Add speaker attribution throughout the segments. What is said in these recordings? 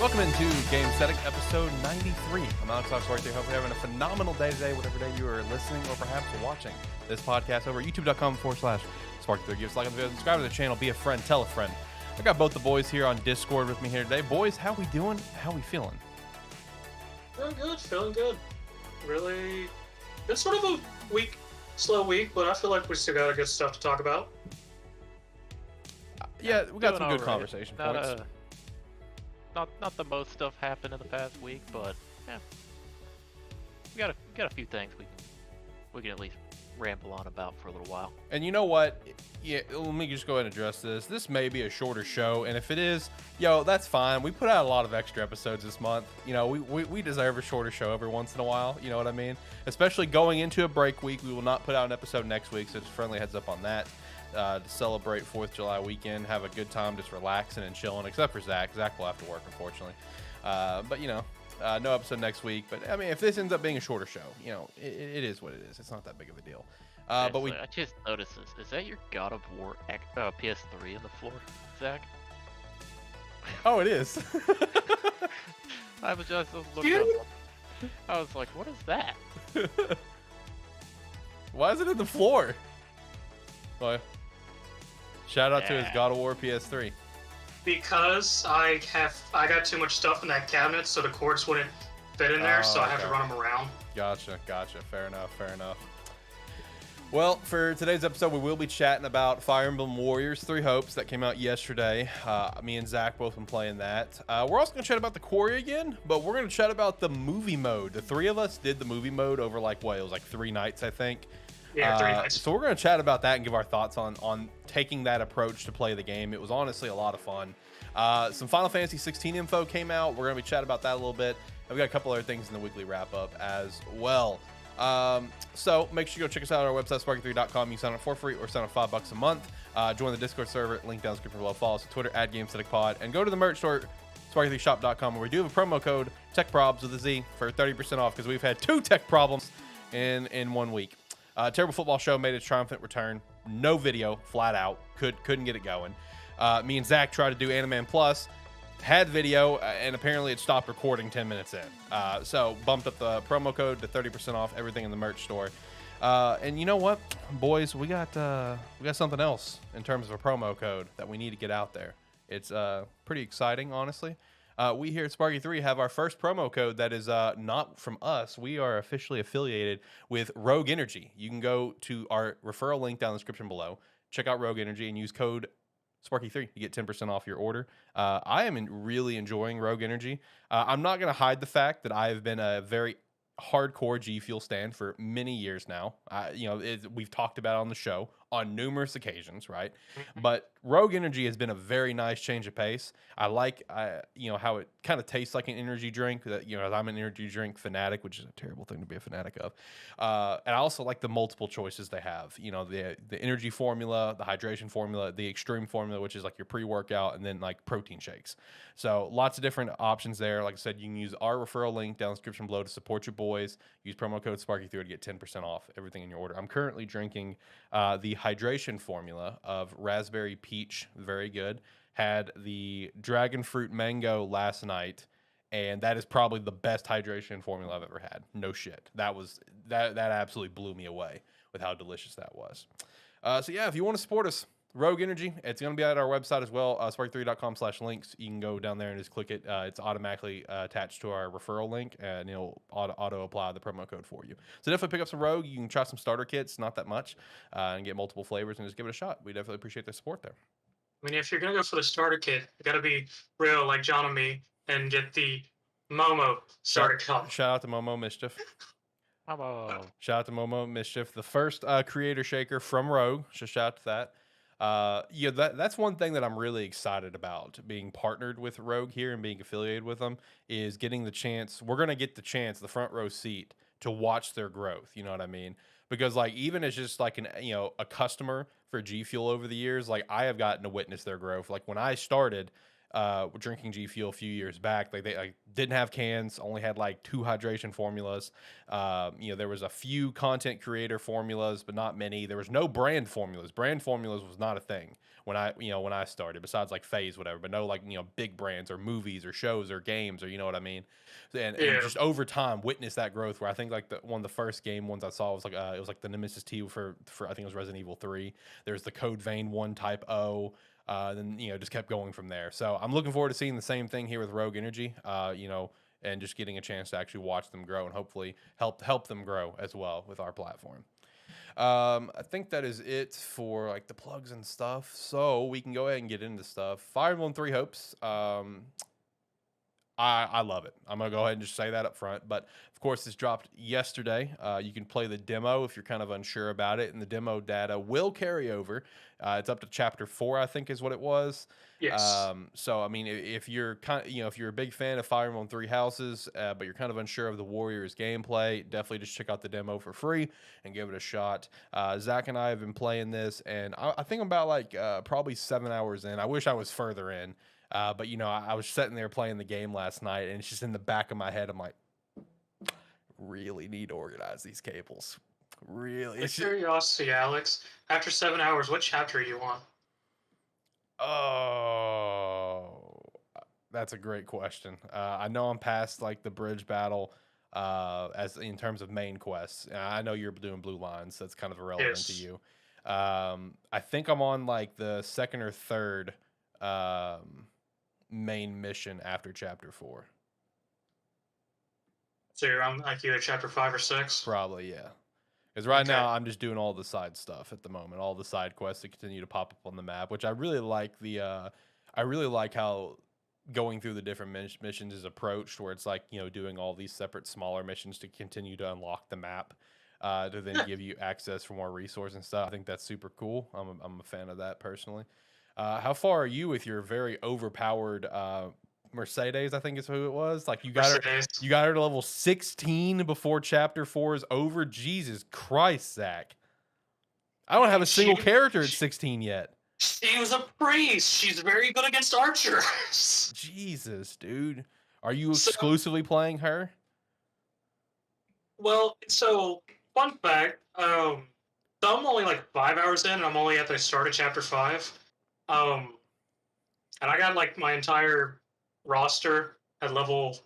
Speaker 1: Welcome into Gamesthetic, episode 93. I'm Alex Oxford. Hope you're having a phenomenal day today, whatever day you are listening or perhaps watching this podcast over at youtube.com/SparkE3. Give us a like on the video, subscribe to the channel, be a friend, tell a friend. I got both the boys here on Discord with me here today. Boys, how we doing? How we feeling?
Speaker 2: Feeling good. Really, it's sort of a slow week, but I feel like we still got good stuff to talk about.
Speaker 1: Yeah, we got some good
Speaker 3: right.
Speaker 1: conversation points.
Speaker 3: Not the most stuff happened in the past week, but yeah, we got a few things we can at least ramble on about for a little while.
Speaker 1: And you know what? Yeah, let me just go ahead and address this. This may be a shorter show, and if it is, that's fine. We put out a lot of extra episodes this month. We deserve a shorter show every once in a while. You know what I mean? Especially going into a break week, we will not put out an episode next week, so just friendly heads up on that. To celebrate 4th of July weekend, have a good time just relaxing and chilling, except for Zach. Zach will have to work, unfortunately. But no episode next week. But I mean, if this ends up being a shorter show, it is what it is. It's not that big of a deal.
Speaker 3: I just noticed this. Is that your God of War PS3 in the floor, Zach?
Speaker 1: Oh, it is.
Speaker 3: I was looking up. I was like, what is that?
Speaker 1: Why is it in the floor? Well, shout out to his God of War PS3.
Speaker 2: Because I got too much stuff in that cabinet, so the cords wouldn't fit in there, so I have to run them around. Gotcha.
Speaker 1: Fair enough. Well, for today's episode, we will be chatting about Fire Emblem Warriors 3 Hopes that came out yesterday. Me and Zach both been playing that. We're also going to chat about the Quarry again, but we're going to chat about the movie mode. The three of us did the movie mode over it was 3 nights, I think.
Speaker 2: Yeah, 3 nights.
Speaker 1: So we're going to chat about that and give our thoughts on taking that approach to play the game. It was honestly a lot of fun. Some Final Fantasy 16 info came out. We're going to be chatting about that a little bit. And we got a couple other things in the weekly wrap-up as well. So make sure you go check us out on our website, SparkE3.com. You can sign up for free or sign up $5 a month. Join the Discord server, link down in the description below. Follow us on Twitter, @GameStaticPod. And go to the merch store, SparkE3Shop.com, where we do have a promo code, TechProbs with a Z, for 30% off, because we've had 2 tech problems in 1 week. Terrible Football Show made its triumphant return. No video, flat out. Couldn't get it going. Me and Zach tried to do AniMan Plus. Had video, and apparently it stopped recording 10 minutes in. So bumped up the promo code to 30% off everything in the merch store. And you know what, boys, we got something else in terms of a promo code that we need to get out there. It's pretty exciting, honestly. We here at SparkE3 have our first promo code that is not from us. We are officially affiliated with Rogue Energy. You can go to our referral link down in the description below, check out Rogue Energy, and use code SparkE3 to get 10% off your order. I am really enjoying Rogue Energy. I'm not going to hide the fact that I've been a very hardcore G Fuel stand for many years now. We've talked about it on the show on numerous occasions, right? But Rogue Energy has been a very nice change of pace. I like, how it kind of tastes like an energy drink. That I'm an energy drink fanatic, which is a terrible thing to be a fanatic of. And I also like the multiple choices they have. The energy formula, the hydration formula, the extreme formula, which is like your pre-workout, and then like protein shakes. So lots of different options there. Like I said, you can use our referral link down in the description below to support your boys. Use promo code SparkE3 to get 10% off everything in your order. I'm currently drinking the hydration formula of raspberry peach, very good. Had the dragon fruit mango last night, and that is probably the best hydration formula I've ever had. No shit. That absolutely blew me away with how delicious that was. So yeah, if you want to support us, Rogue Energy, it's going to be at our website as well, SparkE3.com/links. You can go down there and just click it. It's automatically attached to our referral link, and it'll auto apply the promo code for you. So definitely pick up some Rogue. You can try some starter kits, not that much, and get multiple flavors, and just give it a shot. We definitely appreciate the support there.
Speaker 2: I mean, if you're going to go for the starter kit, you got to be real like John and me and get the Momo starter kit.
Speaker 1: Shout out to Momo Mischief. Shout out to Momo Mischief, the first creator shaker from Rogue. Just shout out to that. That's one thing that I'm really excited about, being partnered with Rogue here and being affiliated with them, is getting the chance. We're going to get the front row seat to watch their growth. You know what I mean? Because even as just like a customer for G Fuel over the years, I have gotten to witness their growth. Like when I started, drinking G Fuel a few years back. Like they didn't have cans, only had like 2 hydration formulas. There was a few content creator formulas, but not many. There was no brand formulas. Brand formulas was not a thing when I started, besides like Phase, whatever, but no like, big brands or movies or shows or games, or you know what I mean? And just over time witness that growth, where I think like one of the first game ones I saw was like it was like the Nemesis T for I think it was Resident Evil 3. There's the Code Vein 1 Type O. Then just kept going from there. So I'm looking forward to seeing the same thing here with Rogue Energy. And just getting a chance to actually watch them grow and hopefully help them grow as well with our platform. I think that is it for like the plugs and stuff. So we can go ahead and get into stuff. Fire Emblem 3 Hopes. I love it. I'm going to go ahead and just say that up front. But, of course, this dropped yesterday. You can play the demo if you're kind of unsure about it, and the demo data will carry over. It's up to Chapter 4, I think is what it was.
Speaker 2: Yes.
Speaker 1: So, I mean, if you're if you're a big fan of Fire Emblem 3 Houses, but you're kind of unsure of the Warriors gameplay, definitely just check out the demo for free and give it a shot. Zach and I have been playing this, and I think I'm about like probably 7 hours in. I wish I was further in. But I was sitting there playing the game last night, and it's just in the back of my head. I'm like, really need to organize these cables. Really.
Speaker 2: Curiosity, Alex. After 7 hours, what chapter are you on?
Speaker 1: Oh, that's a great question. I know I'm past like the bridge battle, as in terms of main quests. I know you're doing blue lines, so that's kind of irrelevant to you. I think I'm on like the second or third main mission after Chapter 4.
Speaker 2: So you're on like either chapter 5 or 6?
Speaker 1: Probably, yeah. Because right now I'm just doing all the side stuff at the moment, all the side quests that continue to pop up on the map, which I really like. I really like how going through the different missions is approached, where it's like doing all these separate smaller missions to continue to unlock the map, to then give you access for more resources and stuff. I think that's super cool. I'm a fan of that personally. How far are you with your very overpowered Mercedes? I think is who it was. Like you got her to level 16 before Chapter 4 is over. Jesus Christ, Zach! I don't have a single character at 16 yet.
Speaker 2: She was a priest. She's very good against archers.
Speaker 1: Jesus, dude, are you exclusively playing her?
Speaker 2: Well, so fun fact. So I'm only like 5 hours in, and I'm only at the start of Chapter 5. And I got like my entire roster at level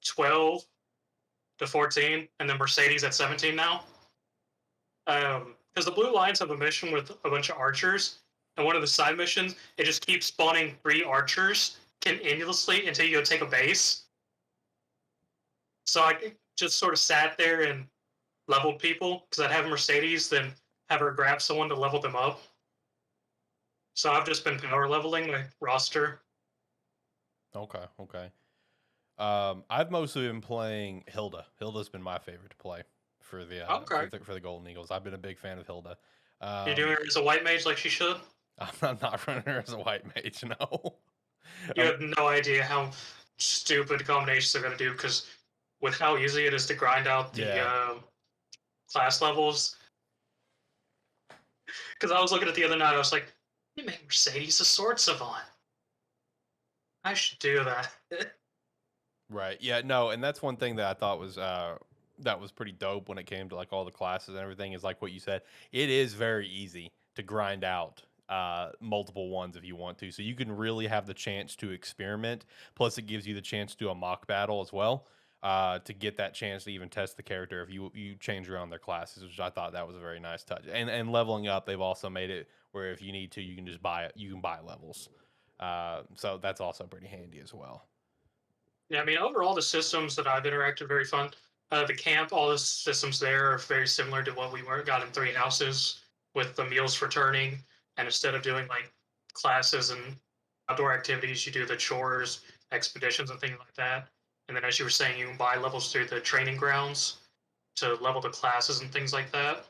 Speaker 2: 12 to 14, and then Mercedes at 17 now. Because the Blue Lions have a mission with a bunch of archers, and one of the side missions, it just keeps spawning 3 archers continuously until you go take a base. So I just sort of sat there and leveled people, because I'd have a Mercedes, then have her grab someone to level them up. So I've just been power leveling my roster.
Speaker 1: Okay. I've mostly been playing Hilda. Hilda's been my favorite to play for the for the Golden Eagles. I've been a big fan of Hilda.
Speaker 2: You doing her as a white mage like she should?
Speaker 1: I'm not running her as a white mage, no.
Speaker 2: You have no idea how stupid combinations they're going to do, because with how easy it is to grind out the class levels. Because I was looking at the other night, I was like, you made Mercedes a sword savant. I should do that.
Speaker 1: Right. Yeah, no, and that's one thing that I thought was pretty dope when it came to like all the classes and everything, is like what you said. It is very easy to grind out multiple ones if you want to. So you can really have the chance to experiment. Plus it gives you the chance to do a mock battle as well, to get that chance to even test the character if you change around their classes, which I thought that was a very nice touch. And leveling up, they've also made it where if you need to, you can just buy it. You can buy levels. So that's also pretty handy as well.
Speaker 2: Yeah, I mean, overall, the systems that I've interacted are very fun. The camp, all the systems there are very similar to what we got in 3 Houses, with the meals returning. And instead of doing like classes and outdoor activities, you do the chores, expeditions, and things like that. And then, as you were saying, you can buy levels through the training grounds to level the classes and things like that.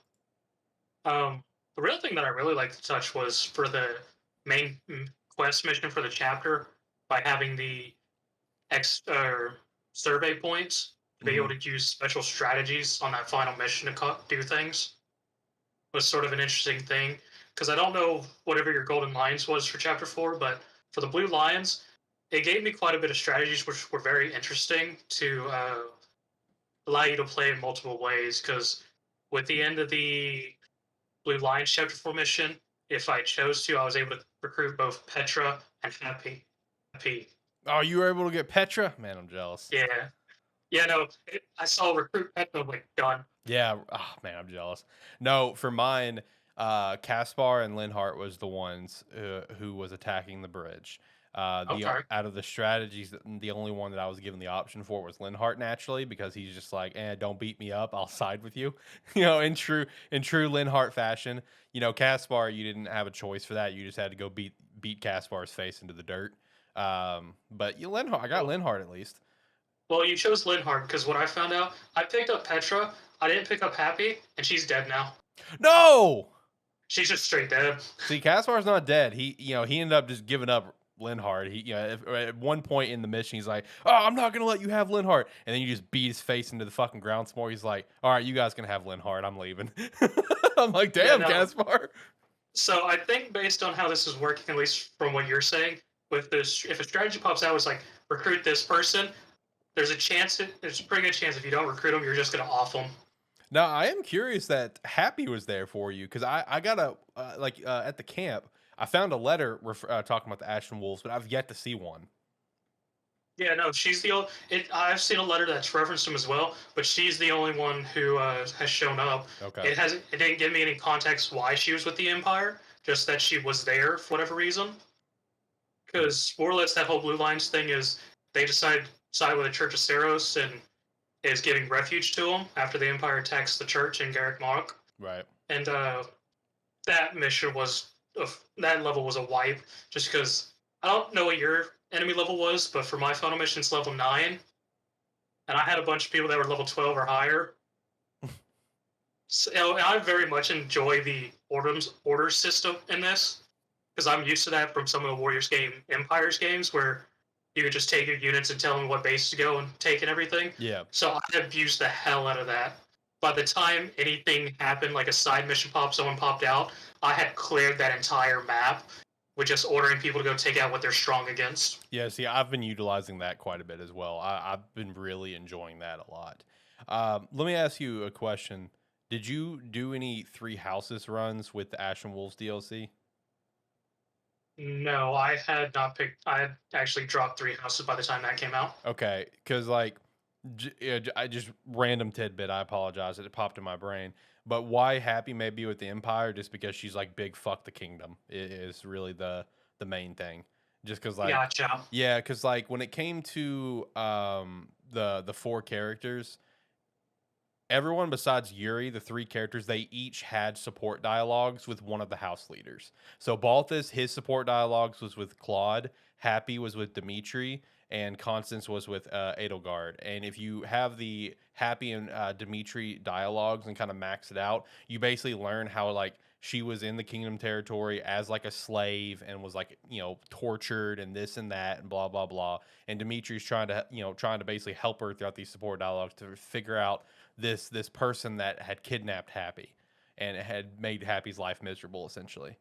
Speaker 2: The real thing that I really liked to touch was for the main quest mission for the chapter, by having the survey points to be able to use special strategies on that final mission to do things, was sort of an interesting thing. Because I don't know whatever your Golden Lions was for Chapter 4, but for the Blue Lions, it gave me quite a bit of strategies which were very interesting to allow you to play in multiple ways. Because with the end of the Blue Lions Chapter 4 mission, if I chose to, I was able to recruit both Petra and Happy. Happy.
Speaker 1: Oh, you were able to get Petra? Man, I'm jealous.
Speaker 2: Yeah. Yeah, no, I saw recruit Petra, I'm like, done.
Speaker 1: Yeah. Oh, man, I'm jealous. No, for mine, Caspar and Linhart was the ones who was attacking the bridge.
Speaker 2: Okay.
Speaker 1: Out of the strategies, the only one that I was given the option for was Linhart naturally, because he's just like, don't beat me up, I'll side with you. In true Linhart fashion. Caspar, you didn't have a choice for that. You just had to go beat Caspar's face into the dirt. But Linhart, I got Linhart at least.
Speaker 2: Well, you chose Linhart because what I found out, I picked up Petra, I didn't pick up Happy, and she's dead now.
Speaker 1: No.
Speaker 2: She's just straight dead.
Speaker 1: See, Caspar's not dead. He ended up just giving up Linhart. At one point in the mission, he's like, "Oh, I'm not gonna let you have Linhart," and then you just beat his face into the fucking ground some more. He's like, "All right, you guys can have Linhart. I'm leaving." I'm like, "Damn, yeah, no. Caspar."
Speaker 2: So I think based on how this is working, at least from what you're saying, with this, if a strategy pops out, it's like recruit this person. There's a pretty good chance if you don't recruit them, you're just gonna off them.
Speaker 1: Now, I am curious that Happy was there for you, because I got at the camp, I found a letter talking about the Ashen Wolves, but I've yet to see one.
Speaker 2: Yeah, no, she's the only. I've seen a letter that's referenced him as well, but she's the only one who has shown up.
Speaker 1: Okay.
Speaker 2: It didn't give me any context why she was with the Empire, just that she was there for whatever reason. Because more or less that whole Blue Lions thing is they decide to side with the Church of Saros and is giving refuge to them after the Empire attacks the church in Garrett Mach.
Speaker 1: Right.
Speaker 2: And that mission that level was a wipe, just because I don't know what your enemy level was, but for my final mission it's level 9, and I had a bunch of people that were level 12 or higher. So I very much enjoy the order system in this, because I'm used to that from some of the Warriors Empires games, where you could just take your units and tell them what base to go and take and everything.
Speaker 1: Yeah.
Speaker 2: So I have used the hell out of that. By the time anything happened, like a side mission someone popped out, I had cleared that entire map with just ordering people to go take out what they're strong against.
Speaker 1: Yeah, see, I've been utilizing that quite a bit as well. I've been really enjoying that a lot. Let me ask you a question. Did you do any 3 Houses runs with the Ashen Wolves DLC?
Speaker 2: No, I had not picked. I had actually dropped 3 houses by the time that came out.
Speaker 1: Okay, because I just random tidbit. I apologize. It popped in my brain. But why Happy may be with the Empire? Just because she's like big fuck the kingdom is really the main thing. Just because like
Speaker 2: gotcha.
Speaker 1: Yeah, because like when it came to the 4 characters, everyone besides Yuri, the 3 characters, they each had support dialogues with one of the house leaders. So Balthus, his support dialogues was with Claude, Happy was with Dimitri, and Constance was with Edelgard. And if you have the Happy and Dimitri dialogues and kind of max it out, you basically learn how like she was in the kingdom territory as like a slave and was like, tortured and this and that and blah, blah, blah. And Dimitri's trying to basically help her throughout these support dialogues to figure out this person that had kidnapped Happy and had made Happy's life miserable, essentially.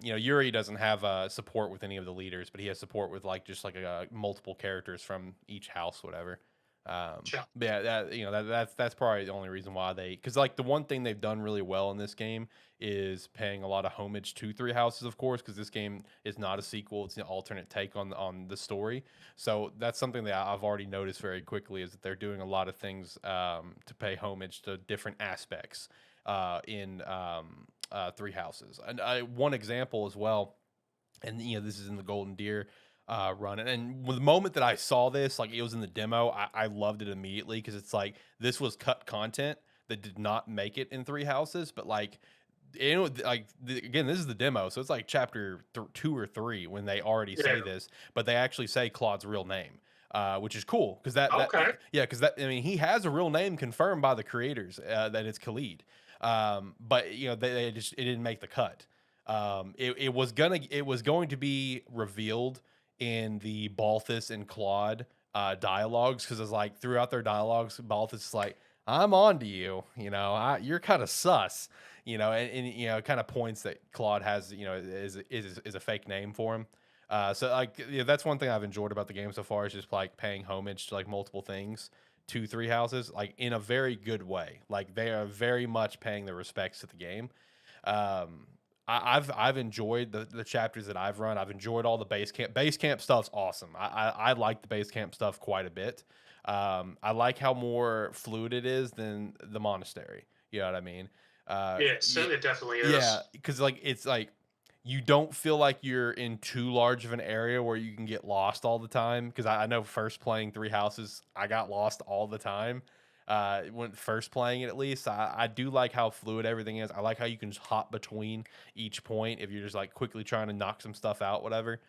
Speaker 1: Yuri doesn't have support with any of the leaders, but he has support with just multiple characters from each house, whatever.
Speaker 2: Sure.
Speaker 1: But yeah, that's probably the only reason why because the one thing they've done really well in this game is paying a lot of homage to 3 Houses, of course, because this game is not a sequel; it's an alternate take on the story. So that's something that I've already noticed very quickly, is that they're doing a lot of things to pay homage to different aspects in 3 Houses. And one example as well, and this is in the Golden Deer run, and the moment that I saw this, it was in the demo, I loved it immediately, because it's this was cut content that did not make it in 3 Houses, but again, this is the demo, so it's chapter 2 or 3 when they already say this, but they actually say Claude's real name, which is cool, because he has a real name confirmed by the creators, that it's Khalid, but it didn't make the cut. It was going to be revealed in the Balthus and Claude dialogues, because it's throughout their dialogues, Balthus is like, I'm on to you, you're kind of sus, and kind of points that Claude has, is a fake name for him. So like that's one thing I've enjoyed about the game so far is just like paying homage to like multiple things to Three Houses, like in a very good way. Like they are very much paying the respects to the game. Um, I've enjoyed the chapters that I've run. I've enjoyed all the base camp. Base camp stuff's awesome. I like the base camp stuff quite a bit. I like how more fluid it is than the monastery. You know what I mean?
Speaker 2: Yes,
Speaker 1: Yeah,
Speaker 2: it definitely is.
Speaker 1: yeah, because like it's like you don't feel like you're in too large of an area where you can get lost all the time. Because I know first playing Three Houses, I got lost all the time. When first playing it, at least I do like how fluid everything is. I like how you can just hop between each point if you're just like quickly trying to knock some stuff out, whatever.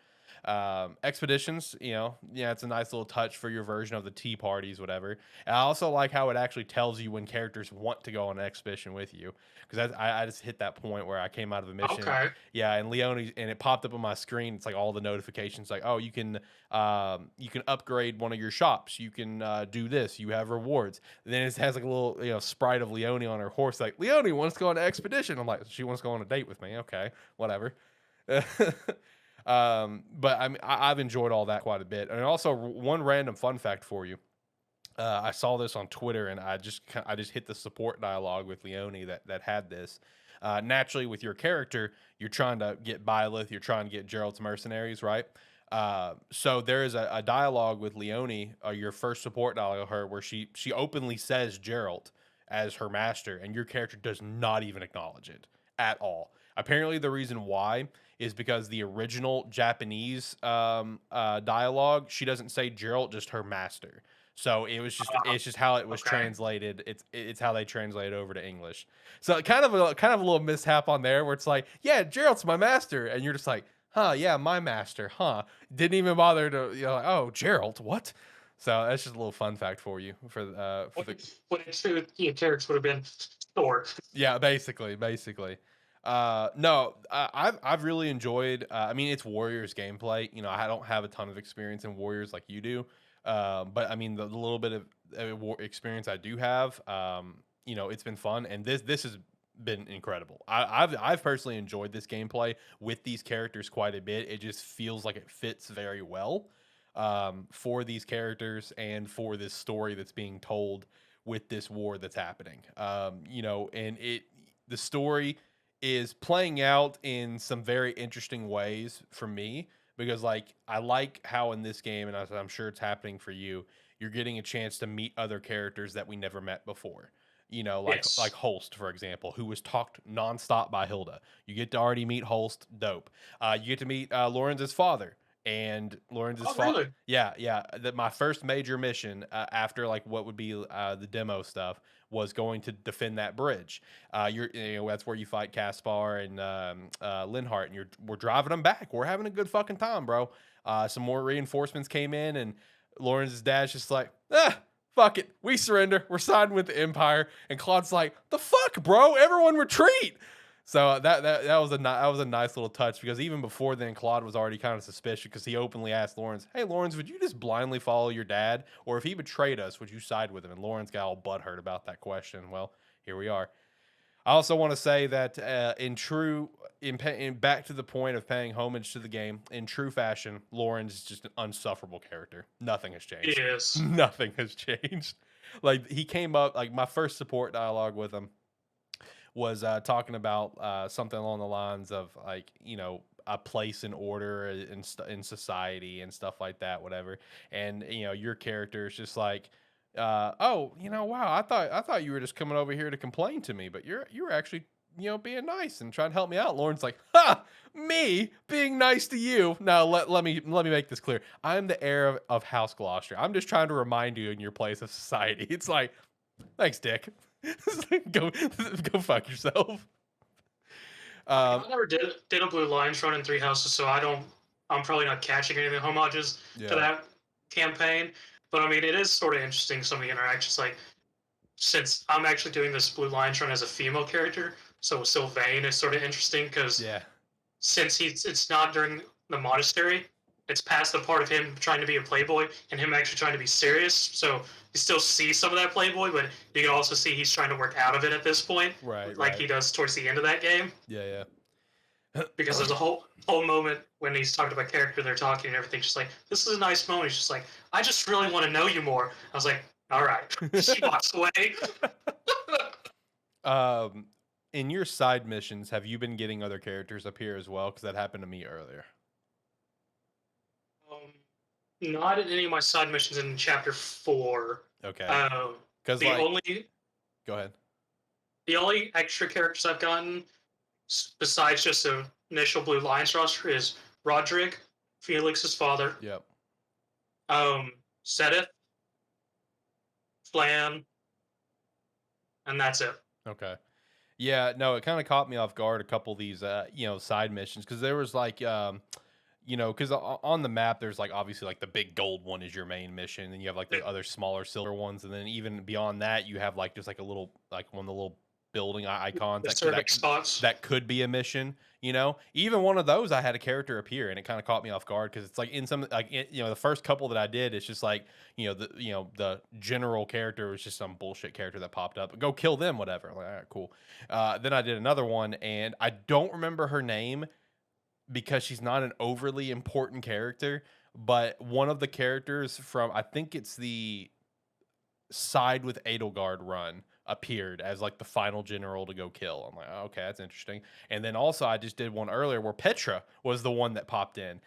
Speaker 1: Expeditions, yeah, it's a nice little touch for your version of the tea parties, whatever. And I also like how it actually tells you when characters want to go on an expedition with you, because I just hit that point where I came out of a mission,
Speaker 2: Okay.
Speaker 1: yeah, and Leone, and it popped up on my screen. It's like all the notifications, like, oh, you can upgrade one of your shops, you can do this, you have rewards. And then it has like a little sprite of Leone on her horse, like Leone wants to go on an expedition. I'm like, she wants to go on a date with me, okay, whatever. But I've enjoyed all that quite a bit. And also, one random fun fact for you. I saw this on Twitter, and I just hit the support dialogue with Leone that had this. Naturally, with your character, you're trying to get Byleth, you're trying to get Gerald's mercenaries, right? So there is a dialogue with Leone, your first support dialogue of her, where she openly says Gerald as her master, and your character does not even acknowledge it at all. Apparently, the reason why is because the original Japanese dialogue, she doesn't say Gerald, just her master. So it's just how it was translated. It's how they translate it over to English. So kind of a little mishap on there where it's like, yeah, Gerald's my master, and you're just like, huh, yeah, my master, huh? Didn't even bother to like, oh, Gerald, what? So that's just a little fun fact for you for the
Speaker 2: What your characters would have been Thor.
Speaker 1: yeah, basically. No, I've really enjoyed. I mean, it's Warriors gameplay. I don't have a ton of experience in Warriors like you do, but I mean, the little bit of experience I do have, it's been fun, and this has been incredible. I've personally enjoyed this gameplay with these characters quite a bit. It just feels like it fits very well for these characters and for this story that's being told with this war that's happening. And the story is playing out in some very interesting ways for me, because like I like how in this game, and I'm sure it's happening for you, you're getting a chance to meet other characters that we never met before.
Speaker 2: Yes.
Speaker 1: Like Holst, for example, who was talked nonstop by Hilda. You get to already meet Holst, dope. You get to meet Lorenz's father. And Lorenz's father,
Speaker 2: really?
Speaker 1: yeah. My first major mission after like what would be the demo stuff was going to defend that bridge. That's where you fight Caspar and Linhart, and we're driving them back. We're having a good fucking time, bro. Some more reinforcements came in, and Lorenz's dad's just like, fuck it, we surrender. We're siding with the Empire. And Claude's like, the fuck, bro? Everyone retreat. So that was a nice little touch, because even before then, Claude was already kind of suspicious, because he openly asked Lorenz, "Hey, Lorenz, would you just blindly follow your dad, or if he betrayed us, would you side with him?" And Lorenz got all butthurt about that question. Well, here we are. I also want to say that back to the point of paying homage to the game, in true fashion, Lorenz is just an unsufferable character. Nothing has changed.
Speaker 2: Yes.
Speaker 1: Nothing has changed. Like, he came up, like, my first support dialogue with him was talking about something along the lines of, like, a place in order in society and stuff like that, whatever. And your character is just like, wow, I thought you were just coming over here to complain to me, but you were actually being nice and trying to help me out. Lauren's like, me being nice to you? No, let me make this clear. I'm the heir of House Gloucester. I'm just trying to remind you in your place of society. It's like, thanks, Dick. go fuck yourself.
Speaker 2: I never did a Blue Lions run in Three Houses, so I'm probably not catching any of the homages to that campaign. But I mean, it is sort of interesting, some of the interactions. Like, since I'm actually doing this Blue Lions run as a female character, so Sylvain is sort of interesting, because since it's not during the monastery, it's past the part of him trying to be a playboy and him actually trying to be serious. So you still see some of that playboy, but you can also see he's trying to work out of it at this point,
Speaker 1: right?
Speaker 2: He does towards the end of that game.
Speaker 1: Yeah.
Speaker 2: because there's a whole moment when he's talking to my character, they're talking and everything. Just like, this is a nice moment. He's just like, I just really want to know you more. I was like, all right. She walks away.
Speaker 1: In your side missions, have you been getting other characters up here as well? Because that happened to me earlier.
Speaker 2: Not in any of my side missions in chapter 4.
Speaker 1: Okay.
Speaker 2: Because
Speaker 1: Go ahead.
Speaker 2: The only extra characters I've gotten, besides just the initial Blue Lions roster, is Roderick, Felix's father.
Speaker 1: Yep.
Speaker 2: Sedith, Flan, and that's it.
Speaker 1: Okay. Yeah, no, it kind of caught me off guard, a couple of these, side missions, because there was like, because on the map, there's like obviously like the big gold one is your main mission, and you have like the other smaller silver ones, and then even beyond that, you have like just like a little, like one of the little building icons that could be a mission. Even one of those, I had a character appear, and it kind of caught me off guard because it's like in some the first couple that I did, it's just like the general character was just some bullshit character that popped up. Go kill them, whatever. I'm like, all right, cool. Then I did another one, and I don't remember her name because she's not an overly important character, but one of the characters from, I think it's the Side with Edelgard run, appeared as like the final general to go kill. I'm like, oh, okay, that's interesting. And then also I just did one earlier where Petra was the one that popped in,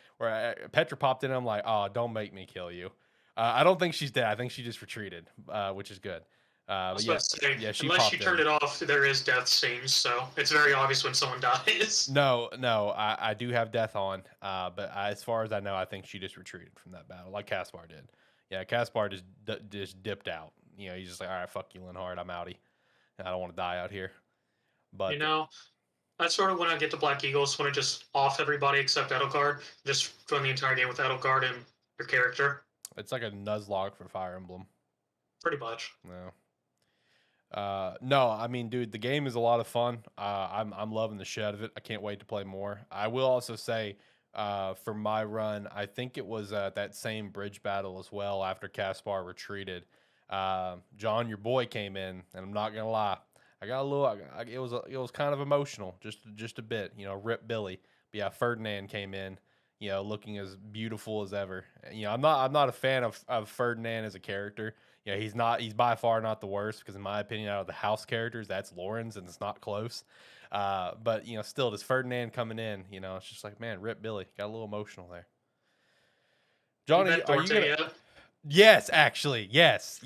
Speaker 1: Petra popped in, and I'm like, oh, don't make me kill you. I don't think she's dead. I think she just retreated, which is good.
Speaker 2: Unless you turn it off, there is death scenes, so it's very obvious when someone dies.
Speaker 1: No, I do have death on, but as far as I know, I think she just retreated from that battle, like Caspar did. Yeah, Caspar just dipped out. He's just like, all right, fuck you, Linhard, I'm outie. I don't want to die out here. But
Speaker 2: that's sort of when I get to Black Eagles, when I just off everybody except Edelgard, just run the entire game with Edelgard and your character.
Speaker 1: It's like a Nuzlocke for Fire Emblem.
Speaker 2: Pretty much.
Speaker 1: No, I mean, dude, the game is a lot of fun. I'm loving the shit out of it. I can't wait to play more. I will also say, for my run, I think it was that same bridge battle as well after Caspar retreated. John, your boy, came in, and I'm not gonna lie, I got a little. It was kind of emotional, just a bit. Rip Billy. But yeah, Ferdinand came in, looking as beautiful as ever. I'm not a fan of Ferdinand as a character. He's by far not the worst, because in my opinion, out of the house characters, that's Lauren's, and it's not close. But still, this Ferdinand coming in, it's just like, man, Rip Billy. Got a little emotional there. Johnny, are you gonna? Yes, actually, yes.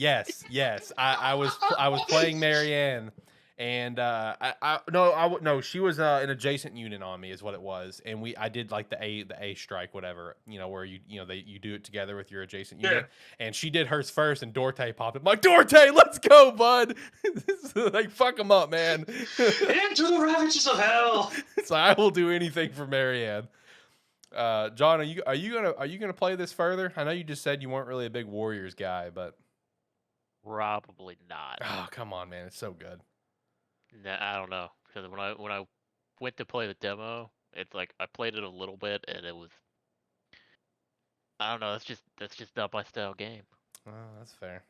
Speaker 1: I was playing Marianne, and she was an adjacent unit on me, is what it was, and I did like the A strike, whatever, where you do it together with your adjacent unit, and she did hers first, and Dorte popped up. I'm like, Dorte, let's go, bud. Like, fuck him up, man.
Speaker 2: Into the ravages of hell.
Speaker 1: So I will do anything for Marianne. John, are you gonna play this further? I know you just said you weren't really a big Warriors guy, but
Speaker 3: probably not.
Speaker 1: Oh, come on, man, it's so good.
Speaker 3: Nah, I don't know, because when I went to play the demo, it's like I played it a little bit, and it was, I don't know. That's just not my style game.
Speaker 1: Oh, that's fair.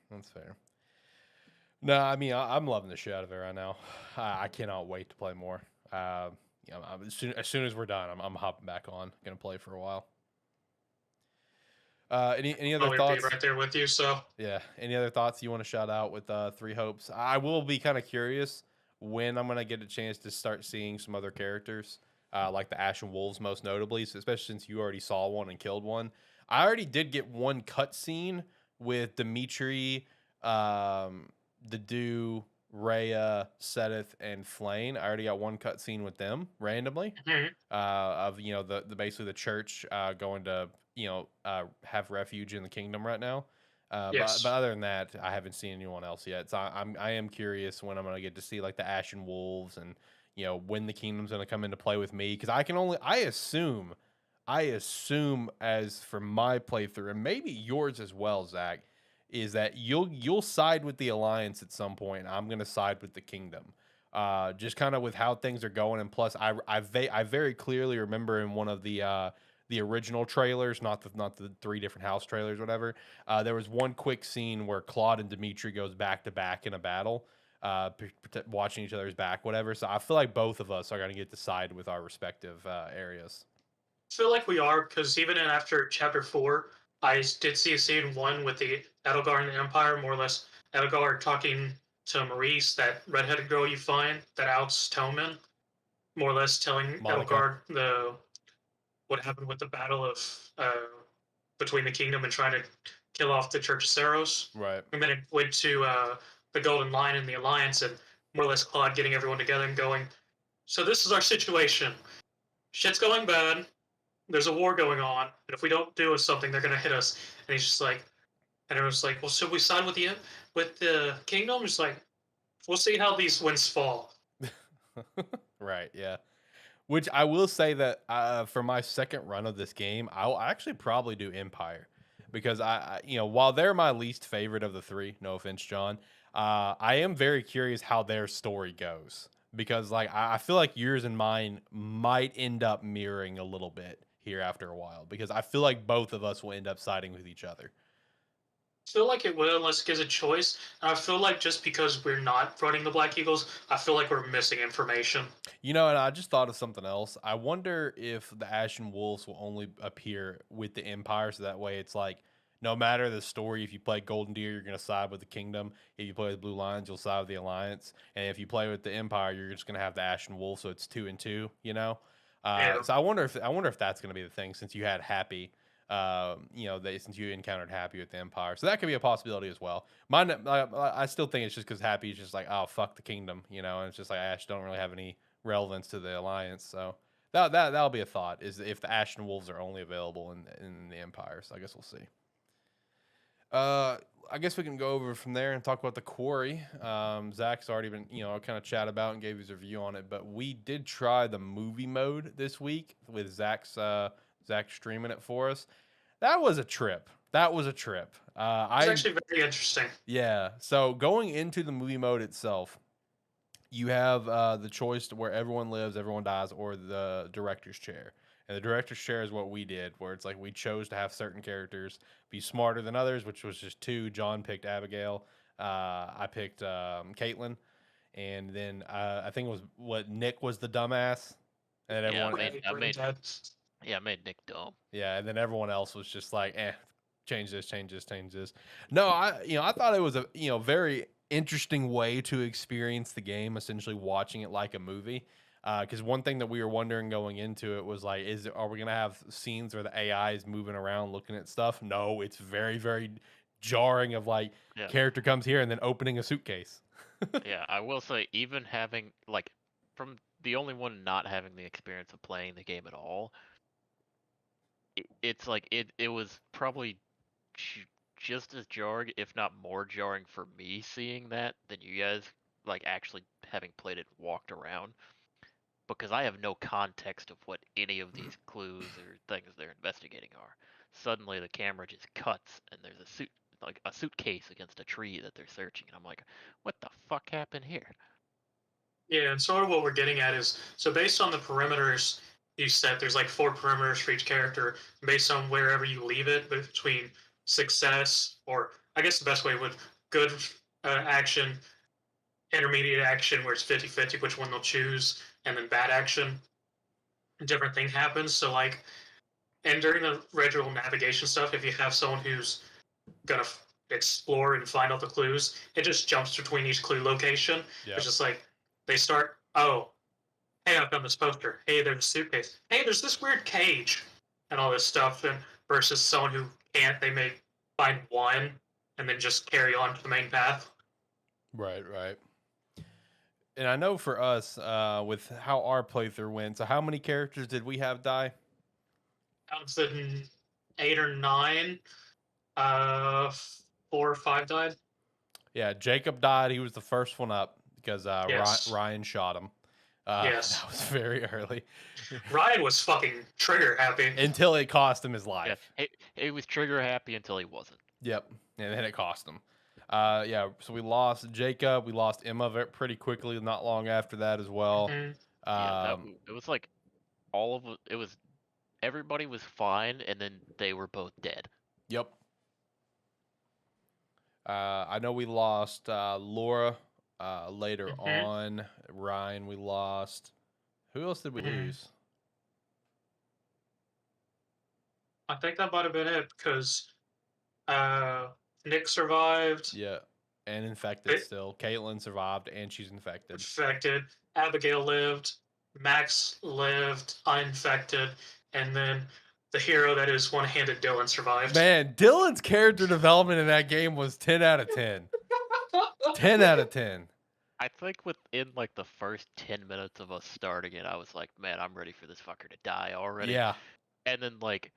Speaker 1: No, I mean, I'm loving the shit out of it right now. I cannot wait to play more. As soon as we're done, I'm hopping back on. Gonna play for a while. Any other thoughts?
Speaker 2: Be right there with you. So
Speaker 1: yeah. Any other thoughts you want to shout out with Three Hopes? I will be kind of curious when I'm gonna get a chance to start seeing some other characters, like the Ashen Wolves, most notably, especially since you already saw one and killed one. I already did get one cutscene with Dimitri, Dedu, Rhea, Sedith, and Flane. I already got one cutscene with them randomly. Of the basically the church going to have refuge in the kingdom right now. But other than that, I haven't seen anyone else yet. So I am curious when I'm gonna get to see like the Ashen Wolves, and when the kingdom's gonna come into play with me, because I assume as for my playthrough, and maybe yours as well, Zach, is that you'll side with the Alliance at some point. I'm gonna side with the Kingdom, just kind of with how things are going. And plus, I very clearly remember in one of the original trailers, not the 3 different house trailers, whatever. There was one quick scene where Claude and Dimitri goes back to back in a battle, watching each other's back, whatever. So I feel like both of us are going to get to side with our respective areas.
Speaker 2: I feel like we are, because even after Chapter 4, I did see a scene 1 with the Edelgard and the Empire, more or less Edelgard talking to Maurice, that redheaded girl you find that outs Toman, more or less telling
Speaker 1: Monica.
Speaker 2: Edelgard what happened with the battle of between the kingdom and trying to kill off the Church of Saros.
Speaker 1: Right.
Speaker 2: And then it went to the Golden Line and the Alliance, and more or less Claude getting everyone together and going, so this is our situation. Shit's going bad. There's a war going on, and if we don't do something, they're gonna hit us. And he's just like, and everyone's like, well, should we side with the kingdom? It's like, we'll see how these winds fall.
Speaker 1: Right. Yeah. Which I will say that for my second run of this game, I'll actually probably do Empire, because while they're my least favorite of the three, no offense, John, I am very curious how their story goes, because like I feel like yours and mine might end up mirroring a little bit here after a while, because I feel like both of us will end up siding with each other.
Speaker 2: I feel like it will, unless it gives a choice. And I feel like just because we're not running the Black Eagles, I feel like we're missing information.
Speaker 1: And I just thought of something else. I wonder if the Ashen Wolves will only appear with the Empire, so that way it's like, no matter the story, if you play Golden Deer, you're going to side with the Kingdom. If you play with Blue Lions, you'll side with the Alliance. And if you play with the Empire, you're just going to have the Ashen Wolf, so it's 2 and 2.
Speaker 2: Yeah.
Speaker 1: So I wonder if that's going to be the thing, since you had Happy. Since you encountered Happy with the Empire, so that could be a possibility as well. Mine, I still think it's just because Happy is just like, oh fuck the kingdom, and it's just like Ash don't really have any relevance to the Alliance. So that'll be a thought, is if the Ashen Wolves are only available in the Empire. So I guess we'll see. I guess we can go over from there and talk about the Quarry. Zach's already been, kind of chat about and gave his review on it, but we did try the movie mode this week with Zach streaming it for us. That was a trip. It's
Speaker 2: actually very interesting.
Speaker 1: Yeah. So going into the movie mode itself, you have the choice to where everyone lives, everyone dies, or the director's chair. And the director's chair is what we did, where it's like we chose to have certain characters be smarter than others, which was just 2. John picked Abigail. I picked Caitlin. And then I think it was Nick was the dumbass. And then everyone.
Speaker 3: I made Nick dumb.
Speaker 1: Yeah, and then everyone else was just like, change this, change this, change this. No, I thought it was a very interesting way to experience the game, essentially watching it like a movie. Because one thing that we were wondering going into it was like, are we gonna have scenes where the AI is moving around looking at stuff? No, it's very, very jarring. Of like, character comes here and then opening a suitcase.
Speaker 3: Yeah, I will say, even having from the only one not having the experience of playing the game at all, it's like it was probably just as jarring, if not more jarring, for me seeing that than you guys, like actually having played it and walked around, because I have no context of what any of these clues or things they're investigating are. Suddenly the camera just cuts and there's a suitcase against a tree that they're searching, and I'm like, what the fuck happened here?
Speaker 2: Yeah, and sort of what we're getting at is, so based on the perimeters you set, there's like 4 perimeters for each character. Based on wherever you leave it, between success, or I guess the best way would good action, intermediate action, where it's 50-50 which one they'll choose, and then bad action, a different thing happens. So like, and during the regular navigation stuff, if you have someone who's gonna explore and find all the clues, it just jumps between each clue location.
Speaker 1: Yeah.
Speaker 2: It's just like, they start, oh, hey, I found this poster. Hey, there's a suitcase. Hey, there's this weird cage, and all this stuff. And versus someone who can't, they may find one and then just carry on to the main path.
Speaker 1: Right. And I know for us, with how our playthrough went, so how many characters did we have die?
Speaker 2: Out of the 8 or 9, 4 or 5 died.
Speaker 1: Yeah, Jacob died. He was the first one up because
Speaker 2: Yes.
Speaker 1: Ryan shot him.
Speaker 2: Yes.
Speaker 1: That was very early.
Speaker 2: Ryan was fucking trigger happy.
Speaker 1: Until it cost him his life.
Speaker 3: Yeah, he was trigger happy until he wasn't.
Speaker 1: Yep, and then it cost him. So we lost Jacob. We lost Emma pretty quickly, not long after that as well.
Speaker 2: Mm-hmm.
Speaker 3: It was like everybody was fine, and then they were both dead.
Speaker 1: Yep. I know we lost Laura Later on, Ryan, we lost. Who else did we lose?
Speaker 2: I think that might have been it because Nick survived.
Speaker 1: Yeah, and infected still. Caitlyn survived, and she's infected.
Speaker 2: Infected. Abigail lived. Max lived, uninfected, and then the hero that is one-handed Dylan survived.
Speaker 1: Man, Dylan's character development in that game was 10 out of 10. 10 out of 10.
Speaker 3: I think within like the first 10 minutes of us starting it, I was like, man, I'm ready for this fucker to die already.
Speaker 1: Yeah.
Speaker 3: And then like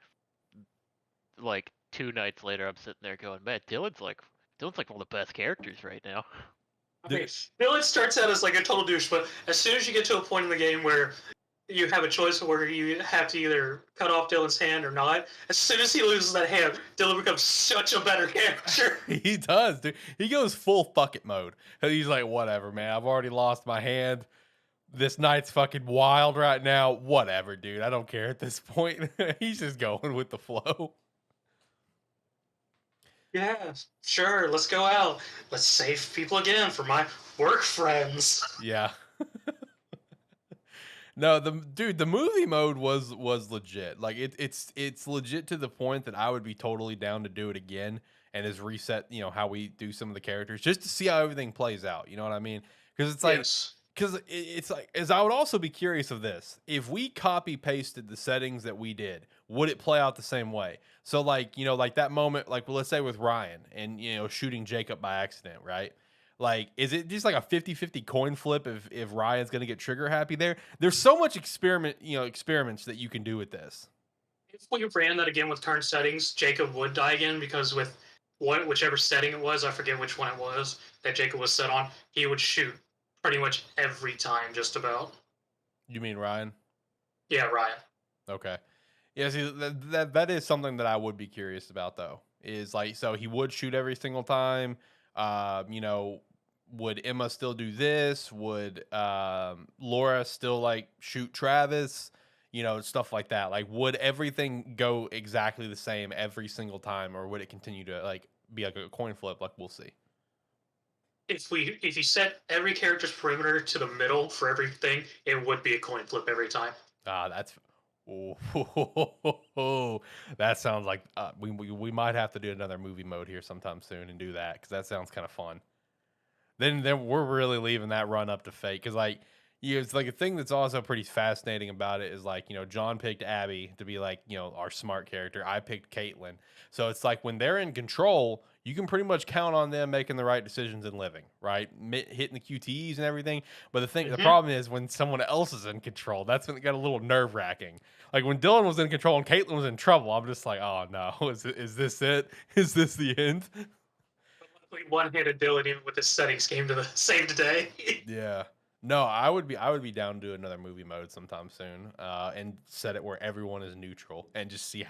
Speaker 3: 2 nights later, I'm sitting there going, man, Dylan's like one of the best characters right now.
Speaker 2: I mean, Dylan starts out as like a total douche, but as soon as you get to a point in the game where you have a choice of where you have to either cut off Dylan's hand or not, as soon as he loses that hand, Dylan becomes such a better character.
Speaker 1: He does, dude. He goes full fuck it mode. He's like, whatever, man. I've already lost my hand. This night's fucking wild right now. Whatever, dude. I don't care at this point. He's just going with the flow.
Speaker 2: Yeah, sure. Let's go out. Let's save people again for my work friends.
Speaker 1: Yeah. No, the movie mode was legit. Like it's legit to the point that I would be totally down to do it again and is reset, how we do some of the characters just to see how everything plays out. You know what I mean? Because it's like it's like, as I would also be curious of this. If we copy pasted the settings that we did, would it play out the same way? So like, like that moment, like let's say with Ryan and shooting Jacob by accident, right? Like, is it just like a 50-50 coin flip if Ryan's gonna get trigger happy there? There's so much experiments that you can do with this.
Speaker 2: If we ran that again with current settings, Jacob would die again because with whichever setting it was, I forget which one it was that Jacob was set on, he would shoot pretty much every time, just about.
Speaker 1: You mean Ryan?
Speaker 2: Yeah, Ryan.
Speaker 1: Okay. Yeah, see, that is something that I would be curious about, though. Is like, so he would shoot every single time. Would Emma still do this? Would Laura still like shoot Travis? Stuff like that. Like, would everything go exactly the same every single time, or would it continue to like be like a coin flip? Like, we'll see.
Speaker 2: If you set every character's perimeter to the middle for everything, it would be a coin flip every time.
Speaker 1: That's. Oh, that sounds like we might have to do another movie mode here sometime soon and do that, because that sounds kind of fun. Then we're really leaving that run up to fate, because like it's like a thing that's also pretty fascinating about it is like John picked Abby to be like our smart character. I picked Caitlyn, so it's like when they're in control, you can pretty much count on them making the right decisions and living right, hitting the QTEs and everything. But the problem is when someone else is in control, that's when it got a little nerve wracking. Like when Dylan was in control and Caitlyn was in trouble, I'm just like, oh no, is this it? Is this the end?
Speaker 2: One-handed Dylan, even with his settings, came to the save today.
Speaker 1: Yeah. No, I would be down to do another movie mode sometime soon, and set it where everyone is neutral and just see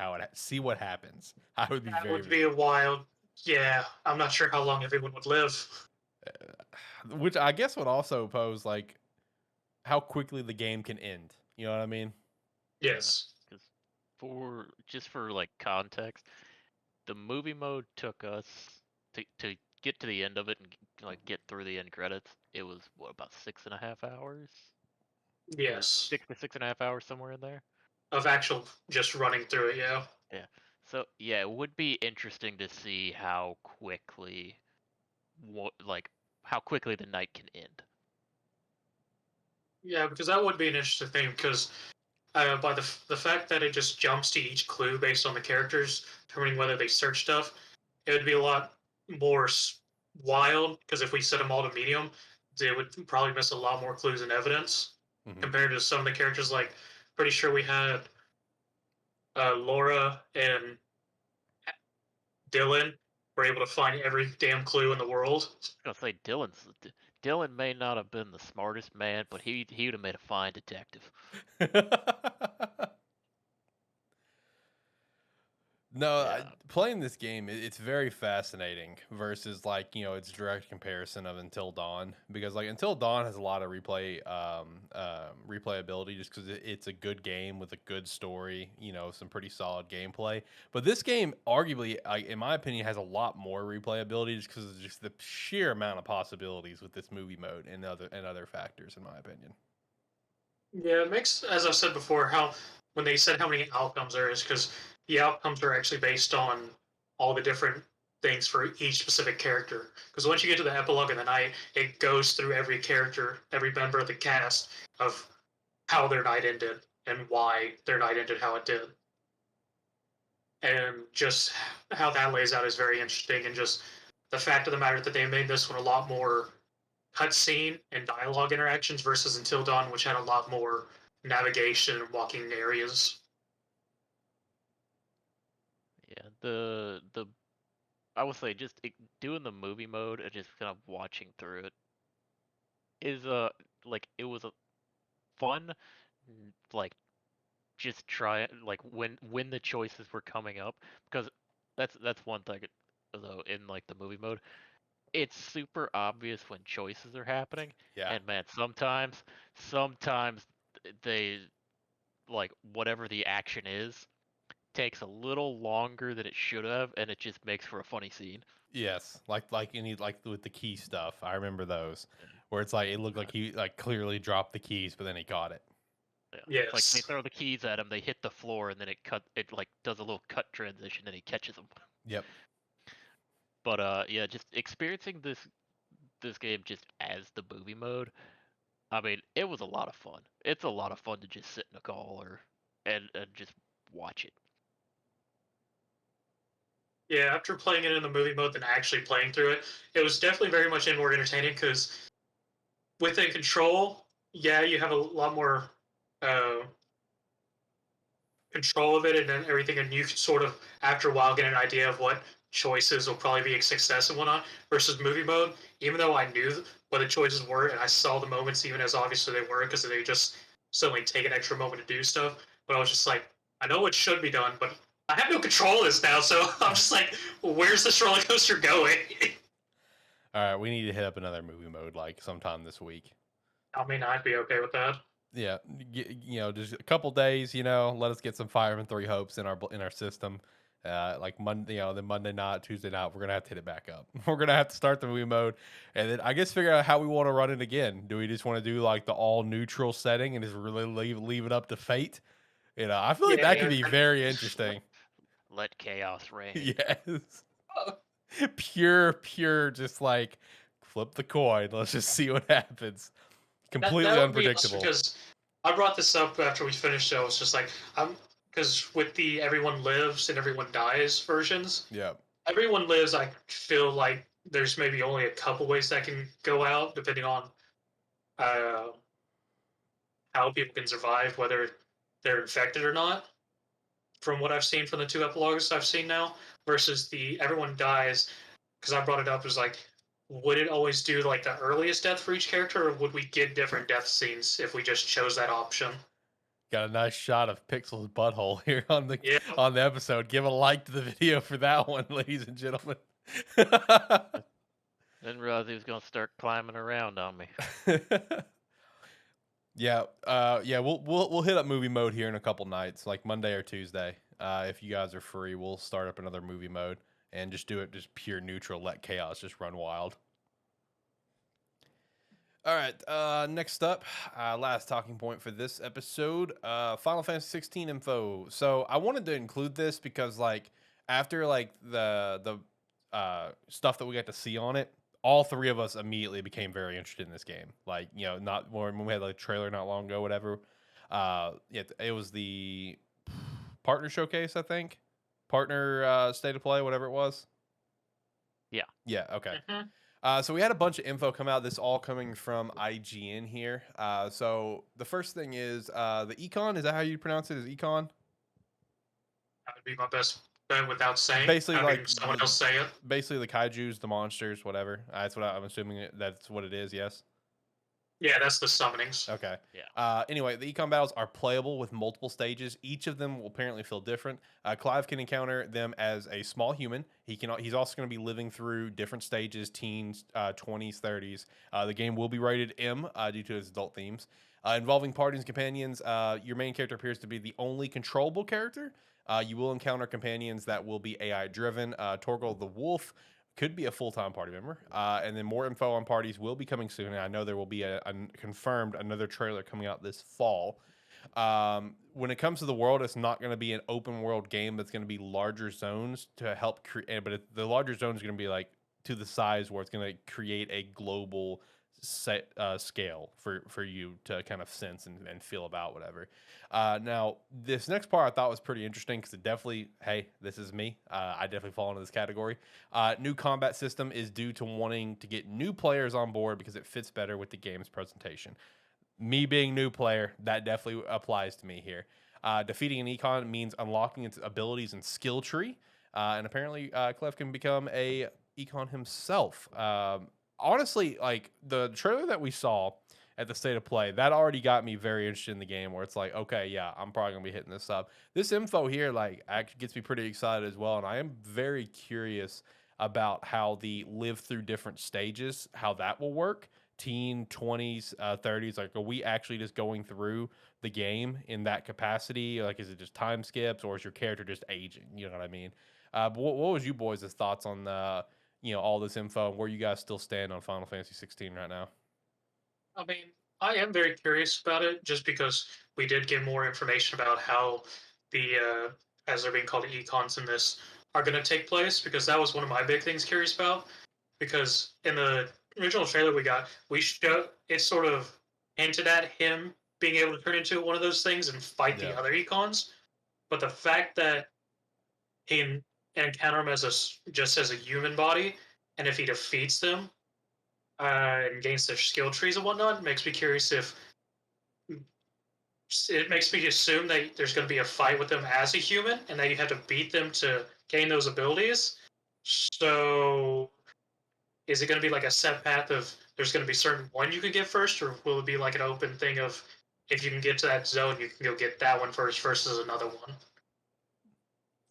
Speaker 1: what happens. I would be
Speaker 2: that would be a wild. Yeah, I'm not sure how long everyone would live.
Speaker 1: Which I guess would also pose like how quickly the game can end. You know what I mean?
Speaker 2: Yes.
Speaker 3: Because for like context, the movie mode took us to get to the end of it and like get through the end credits. It was about 6.5 hours.
Speaker 2: Yes.
Speaker 3: 6 to 6.5 hours, somewhere in there.
Speaker 2: Of actual just running through it, yeah.
Speaker 3: Yeah. So yeah, it would be interesting to see how quickly the night can end.
Speaker 2: Yeah, because that would be an interesting thing, because by the fact that it just jumps to each clue based on the characters, determining whether they search stuff, it would be a lot more wild, because if we set them all to medium, they would probably miss a lot more clues and evidence compared to some of the characters. Like, pretty sure we had Laura and Dylan were able to find every damn clue in the world.
Speaker 3: I was gonna say Dylan may not have been the smartest man, but he would have made a fine detective.
Speaker 1: No,
Speaker 3: Yeah.
Speaker 1: playing this game, it's very fascinating versus like its direct comparison of Until Dawn, because like Until Dawn has a lot of replayability just because it's a good game with a good story, some pretty solid gameplay. But this game, arguably, in my opinion, has a lot more replayability just because of just the sheer amount of possibilities with this movie mode and other factors, in my opinion.
Speaker 2: Yeah, it makes, as I've said before, how when they said how many outcomes there is, because the outcomes are actually based on all the different things for each specific character. Because once you get to the epilogue of the night, it goes through every character, every member of the cast of how their night ended and why their night ended how it did. And just how that lays out is very interesting. And just the fact of the matter that they made this one a lot more cutscene and dialogue interactions versus Until Dawn, which had a lot more navigation and walking areas.
Speaker 3: Yeah. The I would say just doing the movie mode and just kind of watching through it is like it was a fun like just try it like when the choices were coming up, because that's one thing though in like the movie mode, it's super obvious when choices are happening.
Speaker 1: Yeah.
Speaker 3: And man, sometimes they like whatever the action is takes a little longer than it should have, and it just makes for a funny scene.
Speaker 1: Yes, like with the key stuff. I remember those where it's like it looked like he like clearly dropped the keys, but then he got it.
Speaker 3: Yeah. Like they
Speaker 2: Yes.
Speaker 3: throw the keys at him, they hit the floor, and then it like does a little cut transition, and he catches them.
Speaker 1: Yep.
Speaker 3: But yeah, just experiencing this game just as the movie mode. I mean, it was a lot of fun. It's a lot of fun to just sit in a call and just watch it.
Speaker 2: Yeah, after playing it in the movie mode than actually playing through it, it was definitely very much more entertaining because within Control, yeah, you have a lot more uh, control of it and then everything, and you can sort of, after a while, get an idea of what choices will probably be a success and whatnot. Versus movie mode, even though I knew what the choices were and I saw the moments even as obviously they were because they just suddenly take an extra moment to do stuff, but I was just like, I know what should be done, but I have no control of this now, so I'm just like, where's this roller coaster going?
Speaker 1: All right, we need to hit up another movie mode like sometime this week.
Speaker 2: I mean, I'd be okay with that.
Speaker 1: Yeah, just a couple days. Let us get some Fire Emblem 3 hopes in our system. Like Monday, then Monday night, Tuesday night, we're gonna have to hit it back up. We're gonna have to start the movie mode, and then I guess figure out how we want to run it again. Do we just want to do like the all neutral setting and just really leave it up to fate? I feel like that could be very interesting.
Speaker 3: Let chaos reign.
Speaker 1: Yes. Pure, just like flip the coin. Let's just see what happens. Completely
Speaker 2: that would be
Speaker 1: unpredictable.
Speaker 2: because I brought this up after we finished. So it's just like because with the everyone lives and everyone dies versions,
Speaker 1: Yeah.
Speaker 2: everyone lives. I feel like there's maybe only a couple ways that can go out depending on uh, how people can survive, whether they're infected or not. From what I've seen from the two epilogues I've seen now, versus the everyone dies, because I brought it up, is like, would it always do like the earliest death for each character, or would we get different death scenes if we just chose that option?
Speaker 3: Yeah.
Speaker 1: Got a nice shot of Pixel's butthole here on the episode. Give a like to the video for that one, ladies and gentlemen.
Speaker 3: Didn't realize he was gonna start climbing around on me.
Speaker 1: Yeah, we'll hit up movie mode here in a couple nights, like Monday or Tuesday. If you guys are free, we'll start up another movie mode and just do it just pure neutral. Let chaos just run wild. All right. Next up, last talking point for this episode, Final Fantasy 16 info. So I wanted to include this because like after like the stuff that we got to see on it, all three of us immediately became very interested in this game. Like, not more when we had like a trailer not long ago, whatever. It was the partner showcase, I think. Partner state of play, whatever it was.
Speaker 3: Yeah.
Speaker 1: Yeah. Okay.
Speaker 2: Mm-hmm.
Speaker 1: So we had a bunch of info come out. This all coming from IGN here. So the first thing is the Econ. Is that how you pronounce it? Is Econ?
Speaker 2: That would be my best bet without saying.
Speaker 1: Basically,
Speaker 2: having
Speaker 1: like
Speaker 2: someone else say it.
Speaker 1: Basically, the kaiju's, the monsters, whatever. That's what I'm assuming. That's what it is. Yes.
Speaker 2: Yeah, that's the summonings.
Speaker 1: Okay.
Speaker 3: Yeah.
Speaker 1: Anyway, the econ battles are playable with multiple stages. Each of them will apparently feel different. Clive can encounter them as a small human. He's also going to be living through different stages, teens, 20s, 30s. The game will be rated M due to its adult themes. Involving parties and companions, your main character appears to be the only controllable character. You will encounter companions that will be AI driven. Torgal the Wolf could be a full-time party member, and then more info on parties will be coming soon. And I know there will be a confirmed another trailer coming out this fall. When it comes to the world, it's not going to be an open world game. That's going to be larger zones to help create, but the larger zones are going to be like to the size where it's going to create a global set scale for you to kind of sense and feel about whatever. Now, this next part I thought was pretty interesting because it definitely, hey, this is me. I definitely fall into this category. New combat system is due to wanting to get new players on board because it fits better with the game's presentation. Me being new player, that definitely applies to me here. Defeating an econ means unlocking its abilities and skill tree, and apparently Clef can become a econ himself. Honestly, like the trailer that we saw at the state of play, that already got me very interested in the game. Where it's like, okay, yeah, I'm probably gonna be hitting this up. This info here, like, actually gets me pretty excited as well, and I am very curious about how the live through different stages, how that will work. Teen, 20s, 30s, like, are we actually just going through the game in that capacity? Like, is it just time skips, or is your character just aging? You know what I mean? But what was you boys' thoughts on all this info and where you guys still stand on Final Fantasy 16 right now?
Speaker 2: I mean, I am very curious about it just because we did get more information about how the, as they're being called, econs in this are going to take place, because that was one of my big things curious about. Because in the original trailer we got, it sort of hinted at him being able to turn into one of those things and fight
Speaker 1: Yeah.
Speaker 2: the other econs. But the fact that he encounter him as just as a human body, and if he defeats them and gains their skill trees and whatnot, makes me curious if it makes me assume that there's going to be a fight with them as a human, and that you have to beat them to gain those abilities. So, is it going to be like a set path of there's going to be certain one you can get first, or will it be like an open thing of if you can get to that zone, you can go get that one first versus another one?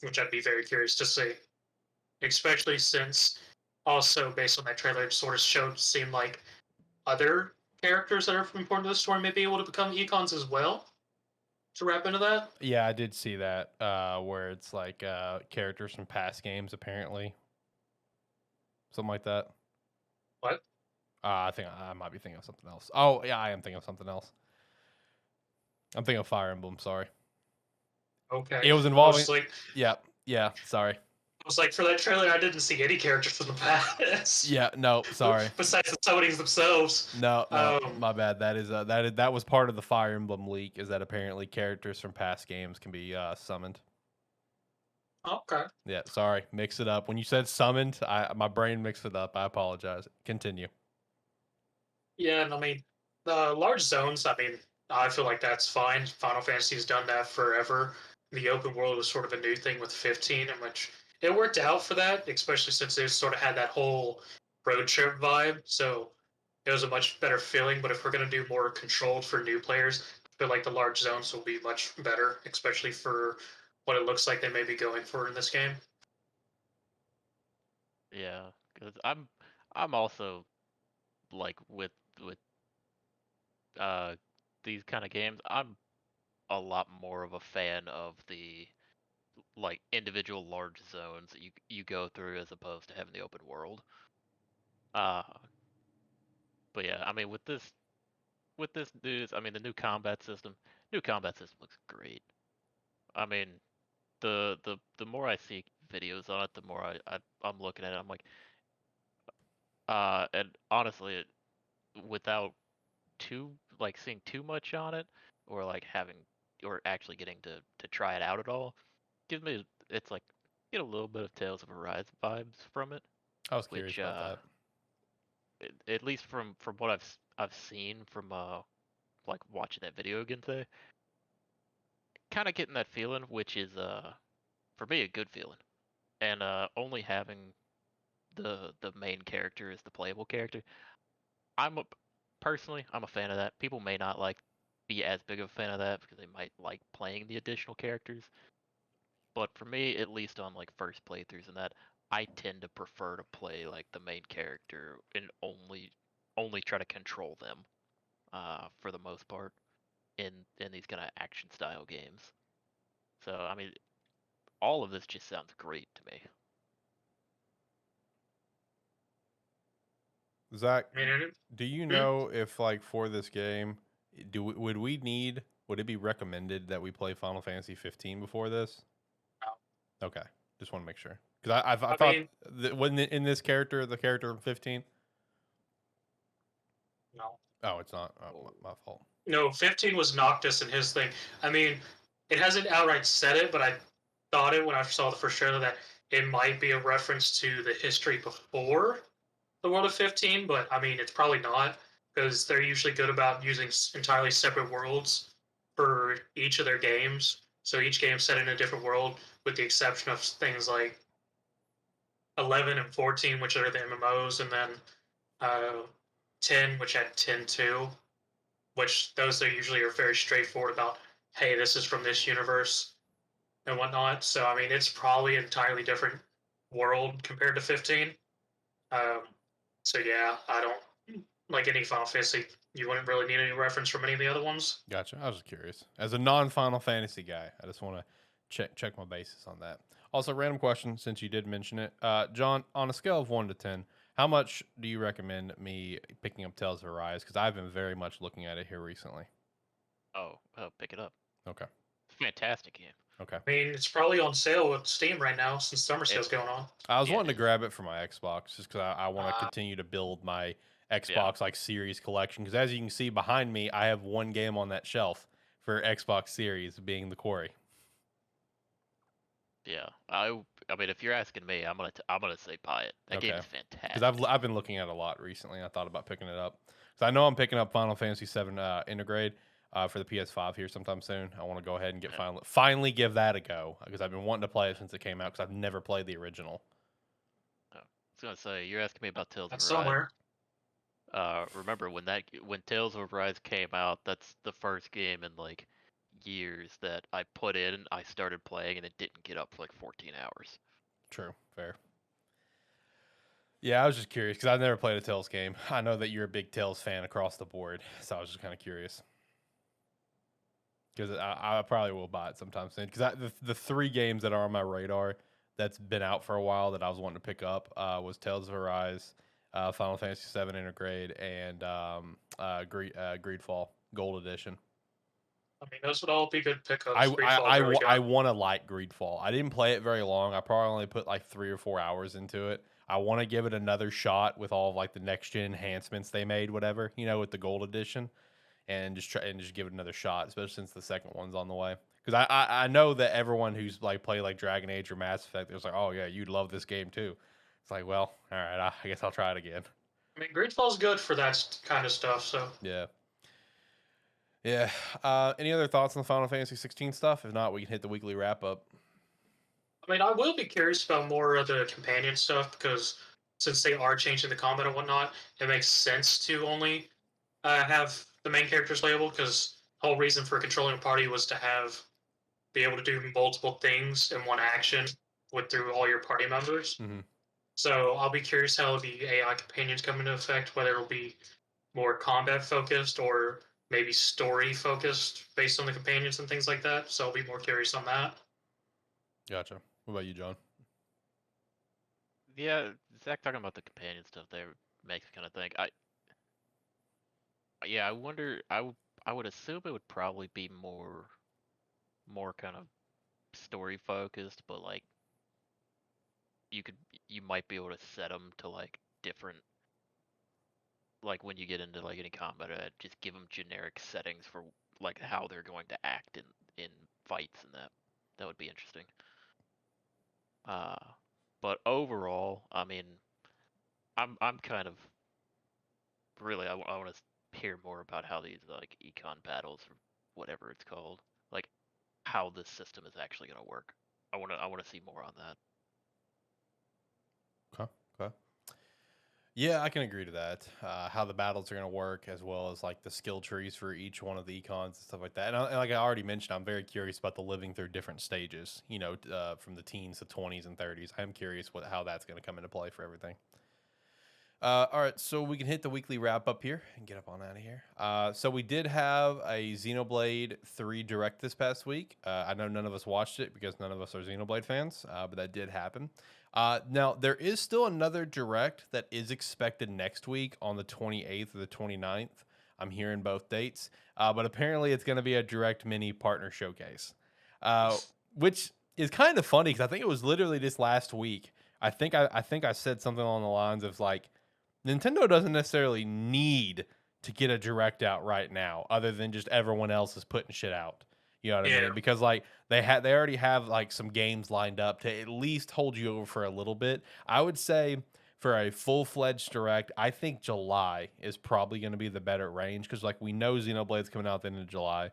Speaker 2: Which I'd be very curious to see, especially since also based on that trailer, it sort of seemed like other characters that are important to the story may be able to become econs as well. To wrap into that,
Speaker 1: Yeah, I did see that where it's like characters from past games, apparently. Something like that.
Speaker 2: what?
Speaker 1: I think I might be thinking of something else. Oh, yeah, I am thinking of something else. I'm thinking of Fire Emblem, sorry.
Speaker 2: Okay,
Speaker 1: It was
Speaker 2: I
Speaker 1: involving.
Speaker 2: was like,
Speaker 1: Yeah, sorry.
Speaker 2: for that trailer, I didn't see any characters from the past.
Speaker 1: Yeah, no, sorry.
Speaker 2: Besides the summonings themselves.
Speaker 1: No,
Speaker 2: Um,
Speaker 1: my bad. That was part of the Fire Emblem leak. Is that apparently characters from past games can be summoned?
Speaker 2: okay.
Speaker 1: Yeah, sorry, mix it up. When you said summoned, my brain mixed it up. I apologize. Continue.
Speaker 2: Yeah, and I mean, the large zones, I mean, I feel like that's fine. Final Fantasy's done that forever. The open world was sort of a new thing with 15, in which it worked out for that, especially since it sort of had that whole road trip vibe. So it was a much better feeling. But if we're going to do more controlled for new players, I feel like the large zones will be much better, especially for what it looks like they may be going for in this game.
Speaker 3: Yeah, because I'm also like with uh these kind of games. I'm a lot more of a fan of the like individual large zones that you go through as opposed to having the open world. Uh, but yeah, I mean with this news, I mean the new combat system looks great. I mean the more I see videos on it, the more I'm looking at it. I'm like, and honestly, without too like seeing too much on it, or like having or actually getting to try it out at all, gives me it's like get a little bit of Tales of Arise vibes from it,
Speaker 1: I was curious
Speaker 3: which
Speaker 1: about that.
Speaker 3: at least from what I've seen from like watching that video again today, kind of getting that feeling, which is for me a good feeling, and only having the main character as the playable character, I'm personally, I'm a fan of that. People may not be as big of a fan of that because they might like playing the additional characters. But for me, at least on like first playthroughs and that, I tend to prefer to play like the main character and only try to control them, for the most part in these kind of action style games. So I mean, all of this just sounds great to me.
Speaker 1: Zach,
Speaker 2: I mean,
Speaker 1: do you
Speaker 2: Hmm?
Speaker 1: know if like for this game, would it be recommended that we play Final Fantasy 15 before this? Okay, just want to make sure because I
Speaker 2: I
Speaker 1: thought
Speaker 2: mean,
Speaker 1: that when in this character, the character in 15.
Speaker 2: no.
Speaker 1: Oh, it's not. Oh, my fault.
Speaker 2: No, 15 was Noctis and his thing. I mean, it hasn't outright said it, but I thought it when I saw the first trailer that it might be a reference to the history before the world of 15, but I mean, it's probably not because they're usually good about using entirely separate worlds for each of their games. So each game set in a different world, with the exception of things like 11 and 14, which are the MMOs, and then uh, 10, which had 10 2, which those are usually are very straightforward about, hey, this is from this universe and whatnot. So I mean, it's probably an entirely different world compared to 15. Um, so yeah, I don't like any Final Fantasy. You wouldn't really need any reference from any of the other ones.
Speaker 1: Gotcha. I was just curious. As a non-Final Fantasy guy, I just want to check my basis on that. Also, random question since you did mention it, John. On a scale of 1 to 10, how much do you recommend me picking up Tales of Arise? Because I've been very much looking at it here recently.
Speaker 3: Oh, pick it up.
Speaker 1: Okay.
Speaker 3: Fantastic game.
Speaker 1: Okay.
Speaker 2: I mean, it's probably on sale with Steam right now since summer sale's going on.
Speaker 1: I was
Speaker 3: Yeah,
Speaker 1: wanting
Speaker 3: it
Speaker 1: to
Speaker 3: is.
Speaker 1: grab it for my Xbox just because I want to continue to build my Xbox like series collection. Because as you can see behind me, I have one game on that shelf for Xbox Series, being the Quarry.
Speaker 3: Yeah, I mean, if you're asking me, I'm gonna say buy it. That game
Speaker 1: Okay.
Speaker 3: is fantastic.
Speaker 1: Because I've been looking at it a lot recently. And I thought about picking it up because I know I'm picking up Final Fantasy VII Integrate for the PS5 here sometime soon. I want to go ahead and get
Speaker 3: Yeah.
Speaker 1: finally give that a go because I've been wanting to play it since it came out because I've never played the original.
Speaker 3: Oh, I was gonna say you're asking me about Tales of
Speaker 2: That's
Speaker 3: Arise.
Speaker 2: somewhere.
Speaker 3: Remember when Tales of Arise came out? That's the first game in like years that I put in. I started playing and it didn't get up for like 14 hours.
Speaker 1: True, fair. Yeah, I was just curious because I've never played a Tales game. I know that you're a big Tales fan across the board, so I was just kind of curious because I probably will buy it sometime soon. Because the three games that are on my radar that's been out for a while that I was wanting to pick up was Tales of Arise, Final Fantasy VII Intergrade, and Greedfall Gold Edition.
Speaker 2: I mean, those would all be good pickups.
Speaker 1: I want to like Greedfall. I didn't play it very long. I probably only put like 3 or 4 hours into it. I want to give it another shot with all of like the next gen enhancements they made, whatever, with the gold edition, and just give it another shot, especially since the second one's on the way. Because I know that everyone who's like played like Dragon Age or Mass Effect, it was like, oh yeah, you'd love this game too. It's like, well, all right, I guess I'll try it again.
Speaker 2: I mean, Greedfall's good for that kind of stuff. So
Speaker 1: Yeah. Yeah. Any other thoughts on the Final Fantasy 16 stuff? If not, we can hit the weekly wrap up.
Speaker 2: I mean, I will be curious about more of the companion stuff because since they are changing the combat and whatnot, it makes sense to only have the main characters labeled because the whole reason for controlling a party was to be able to do multiple things in one action through all your party members.
Speaker 1: Mm-hmm.
Speaker 2: So I'll be curious how the AI companions come into effect, whether it'll be more combat focused or maybe story focused based on the companions and things like that. So I'll be more curious on that.
Speaker 1: Gotcha. What about you, John?
Speaker 3: Yeah, Zach talking about the companion stuff there makes me kind of think. I wonder. I would assume it would probably be more kind of story focused, but like you might be able to set them to like different, like when you get into like any combat, just give them generic settings for like how they're going to act in fights, and that would be interesting. Uh, but overall, I mean, I'm kind of really I want to hear more about how these like econ battles or whatever it's called, like how this system is actually going to work. I want to see more on that.
Speaker 1: Okay. Okay. Yeah, I can agree to that. How the battles are going to work, as well as like the skill trees for each one of the econs and stuff like that. And like I already mentioned, I'm very curious about the living through different stages. From the teens to 20s and 30s. I'm curious how that's going to come into play for everything. All right, so we can hit the weekly wrap up here and get up on out of here. So we did have a Xenoblade 3 Direct this past week. I know none of us watched it because none of us are Xenoblade fans, but that did happen. Now, there is still another Direct that is expected next week on the 28th or the 29th. I'm hearing both dates, but apparently it's going to be a Direct mini partner showcase, which is kind of funny because I think it was literally this last week. I think I said something along the lines of like, Nintendo doesn't necessarily need to get a Direct out right now, other than just everyone else is putting shit out. You know what I mean? Because like they already have like some games lined up to at least hold you over for a little bit. I would say for a full-fledged Direct, I think July is probably going to be the better range because like we know Xenoblade's coming out at the end of July.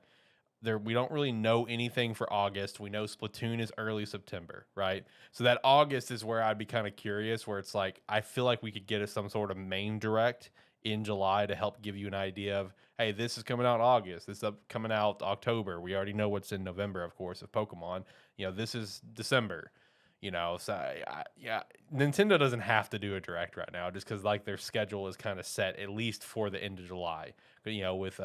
Speaker 1: We don't really know anything for August. We know Splatoon is early September, right? So that August is where I'd be kind of curious, where it's like I feel like we could get some sort of main Direct in July to help give you an idea of, hey, this is coming out August, this is coming out October. We already know what's in November, of course, of Pokemon. This is December. So yeah, Nintendo doesn't have to do a Direct right now just because like their schedule is kind of set at least for the end of July. With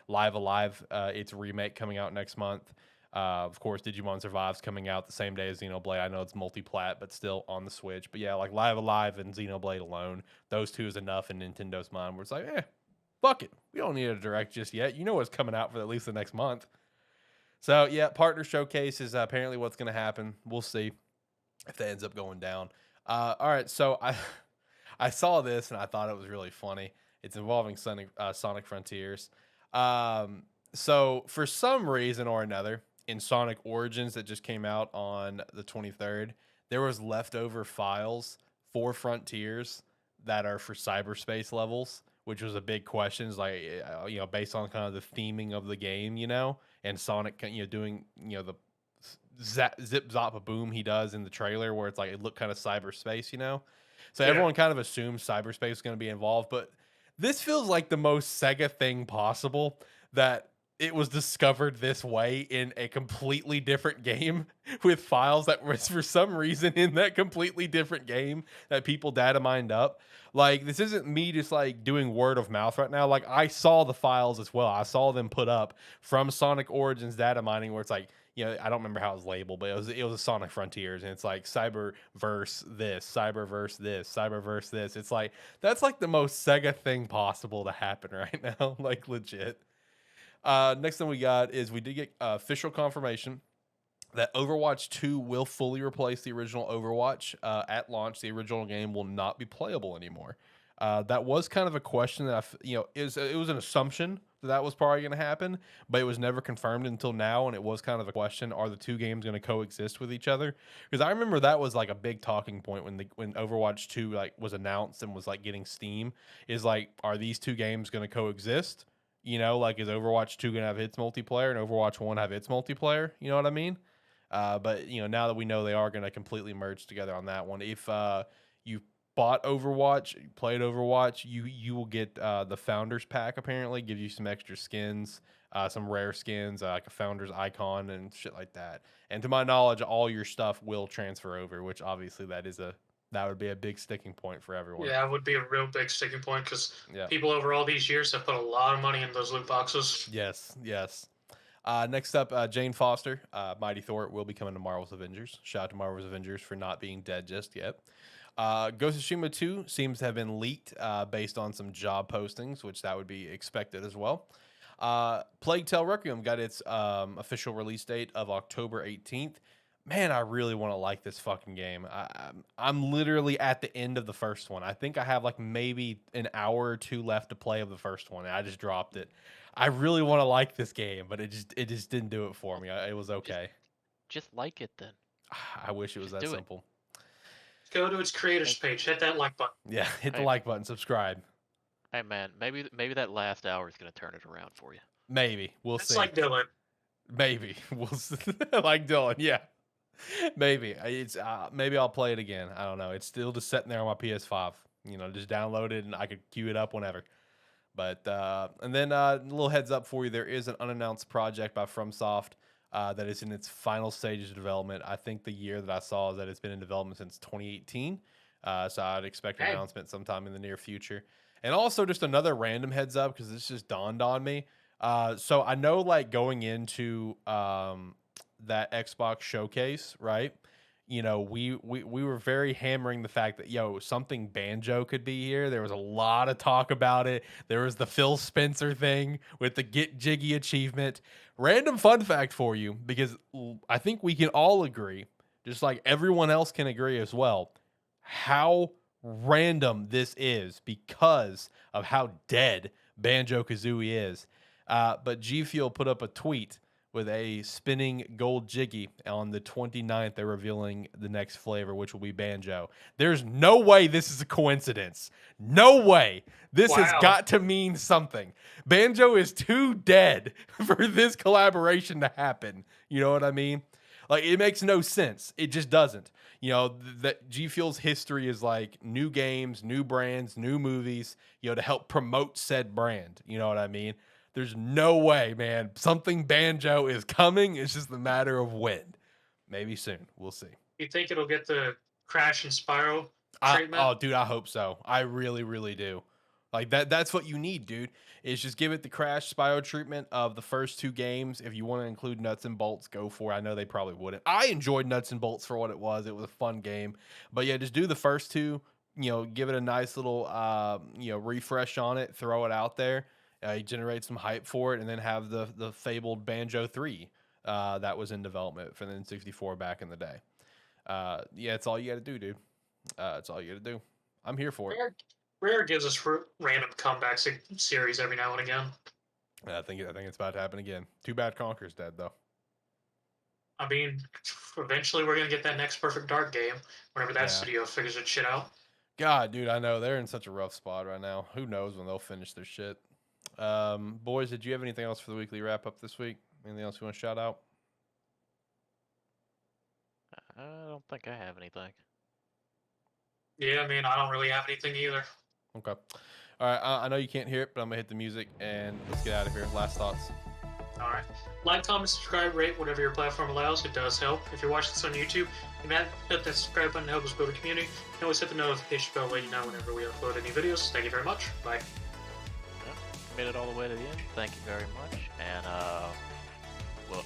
Speaker 1: Live Alive, its remake coming out next month. Of course, Digimon Survives coming out the same day as Xenoblade. I know it's multi-plat, but still on the Switch. But yeah, like Live Alive and Xenoblade alone, those two is enough in Nintendo's mind where it's like, fuck it. We don't need a Direct just yet. You know what's coming out for at least the next month. So yeah, partner showcase is apparently what's going to happen. We'll see if that ends up going down. All right, so I saw this and I thought it was really funny. It's involving Sonic Frontiers. So for some reason or another, in Sonic Origins that just came out on the 23rd, there was leftover files for Frontiers that are for cyberspace levels, which was a big question. It's like, based on kind of the theming of the game, and Sonic, doing, the zip zop a boom he does in the trailer where it's like it looked kind of cyberspace, So everyone kind of assumes cyberspace is going to be involved, but this feels like the most Sega thing possible that it was discovered this way in a completely different game with files that was for some reason in that completely different game that people data mined up. Like, this isn't me just like doing word of mouth right now. Like, I saw the files as well. I saw them put up from Sonic Origins data mining where it's like, I don't remember how it was labeled, but it was a Sonic Frontiers, and it's like Cyberverse this, Cyberverse this, Cyberverse this. It's like, that's like the most Sega thing possible to happen right now, like legit. Next thing we got is we did get official confirmation that Overwatch 2 will fully replace the original Overwatch at launch. The original game will not be playable anymore. That was kind of a question that it was an assumption that was probably going to happen, but it was never confirmed until now, and it was kind of a question: are the two games going to coexist with each other? Because I remember that was like a big talking point when Overwatch 2 like was announced and was like getting Steam. Is like, are these two games going to coexist? Like, is Overwatch 2 going to have its multiplayer and Overwatch 1 have its multiplayer? You know what I mean? But now that we know they are going to completely merge together on that one, if you bought Overwatch, played Overwatch, you will get the Founders Pack. Apparently, gives you some extra skins, some rare skins, like a Founders icon and shit like that. And to my knowledge, all your stuff will transfer over, which obviously that would be a big sticking point for everyone.
Speaker 2: Yeah, it would be a real big sticking point because people over all these years have put a lot of money in those loot boxes.
Speaker 1: Yes. Next up, Jane Foster, Mighty Thor will be coming to Marvel's Avengers. Shout out to Marvel's Avengers for not being dead just yet. Ghost of Tsushima 2 seems to have been leaked based on some job postings, which that would be expected as well. Plague Tale Requiem got its official release date of October 18th. Man, I really want to like this fucking game. I'm literally at the end of the first one. I think I have like maybe an hour or two left to play of the first one, and I just dropped it. I really want to like this game, but it just didn't do it for me. It was okay.
Speaker 3: Just like it then.
Speaker 1: I wish it was that simple.
Speaker 2: Go to its creators page, hit that like button.
Speaker 1: Yeah, hit the like button, subscribe.
Speaker 3: Hey man, maybe that last hour is gonna turn it around for you.
Speaker 1: Maybe we'll see.
Speaker 2: It's like Dylan.
Speaker 1: Maybe we'll see. Like Dylan, yeah. Maybe maybe I'll play it again. I don't know. It's still just sitting there on my PS5. just download it and I could queue it up whenever. But and then a little heads up for you, there is an unannounced project by FromSoft that is in its final stages of development. I think the year that I saw is that it's been in development since 2018. So I'd expect an announcement sometime in the near future. And also just another random heads up, because this just dawned on me. So I know, like, going into that Xbox showcase, right? We were very hammering the fact that, something Banjo could be here. There was a lot of talk about it. There was the Phil Spencer thing with the Get Jiggy achievement. Random fun fact for you, because I think we can all agree, just like everyone else can agree as well, how random this is because of how dead Banjo-Kazooie is. But G Fuel put up a tweet with a spinning gold Jiggy on the 29th. They're revealing the next flavor, which will be Banjo. There's no way this is a coincidence. No way. This has got to mean something. Banjo is too dead for this collaboration to happen. You know what I mean? Like, it makes no sense. It just doesn't. That G Fuel's history is like new games, new brands, new movies, to help promote said brand. You know what I mean? There's no way, man. Something Banjo is coming. It's just a matter of when. Maybe soon. We'll see.
Speaker 2: You think it'll get the Crash and Spyro treatment?
Speaker 1: Oh, dude, I hope so. I really, really do. Like, that's what you need, dude. Is just give it the Crash Spyro treatment of the first two games. If you want to include Nuts and Bolts, go for it. I know they probably wouldn't. I enjoyed Nuts and Bolts for what it was. It was a fun game. But yeah, just do the first two. Give it a nice little refresh on it. Throw it out there. Generate some hype for it, and then have the fabled Banjo 3 that was in development for the N64 back in the day. It's all you got to do, dude. It's all you got to do. I'm here for it.
Speaker 2: Rare gives us random comeback series every now and again.
Speaker 1: I think it's about to happen again. Too bad Conker's dead, though.
Speaker 2: I mean, eventually we're gonna get that next Perfect Dark game whenever that studio figures its shit out.
Speaker 1: God, dude, I know they're in such a rough spot right now. Who knows when they'll finish their shit? Boys, did you have anything else for the weekly wrap up this week? Anything else you want to shout out?
Speaker 3: I don't think I have anything.
Speaker 2: Yeah, I mean, I don't really have anything either.
Speaker 1: Okay. All right. I know you can't hear it, but I'm going to hit the music and let's get out of here. Last thoughts.
Speaker 2: All right. Like, comment, subscribe, rate, whatever your platform allows. It does help. If you're watching this on YouTube, you can hit that subscribe button to help us build a community. You can always hit the notification bell to let you know whenever we upload any videos. Thank you very much. Bye.
Speaker 3: Made it all the way to the end. Thank you very much, and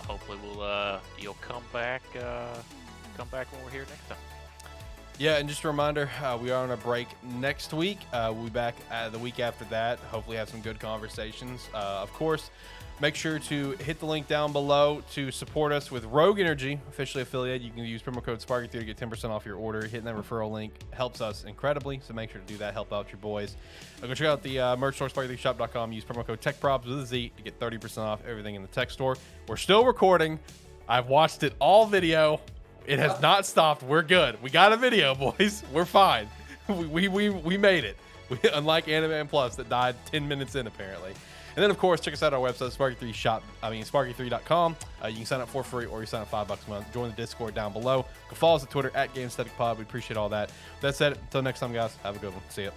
Speaker 3: hopefully you'll come back when we're here next time.
Speaker 1: Yeah, and just a reminder, we are on a break next week. We'll be back the week after that. Hopefully have some good conversations. Of course, make sure to hit the link down below to support us with Rogue Energy, officially affiliated. You can use promo code SparkE3 to get 10% off your order. Hitting that referral link helps us incredibly, so make sure to do that. Help out your boys. Go check out the merch store, SparkE3shop.com. Use promo code TechProbs with a Z to get 30% off everything in the tech store. We're still recording. I've watched it all video. It has not stopped. We're good. We got a video, boys. We're fine. We made it. Unlike AniMan Plus that died 10 minutes in, apparently. And then, of course, check us out on our website, SparkE3.com. You can sign up for free or you sign up $5 a month. Join the Discord down below. Go follow us on Twitter at Gamesthetic Pod. We appreciate all that. With that said, until next time, guys, have a good one. See ya.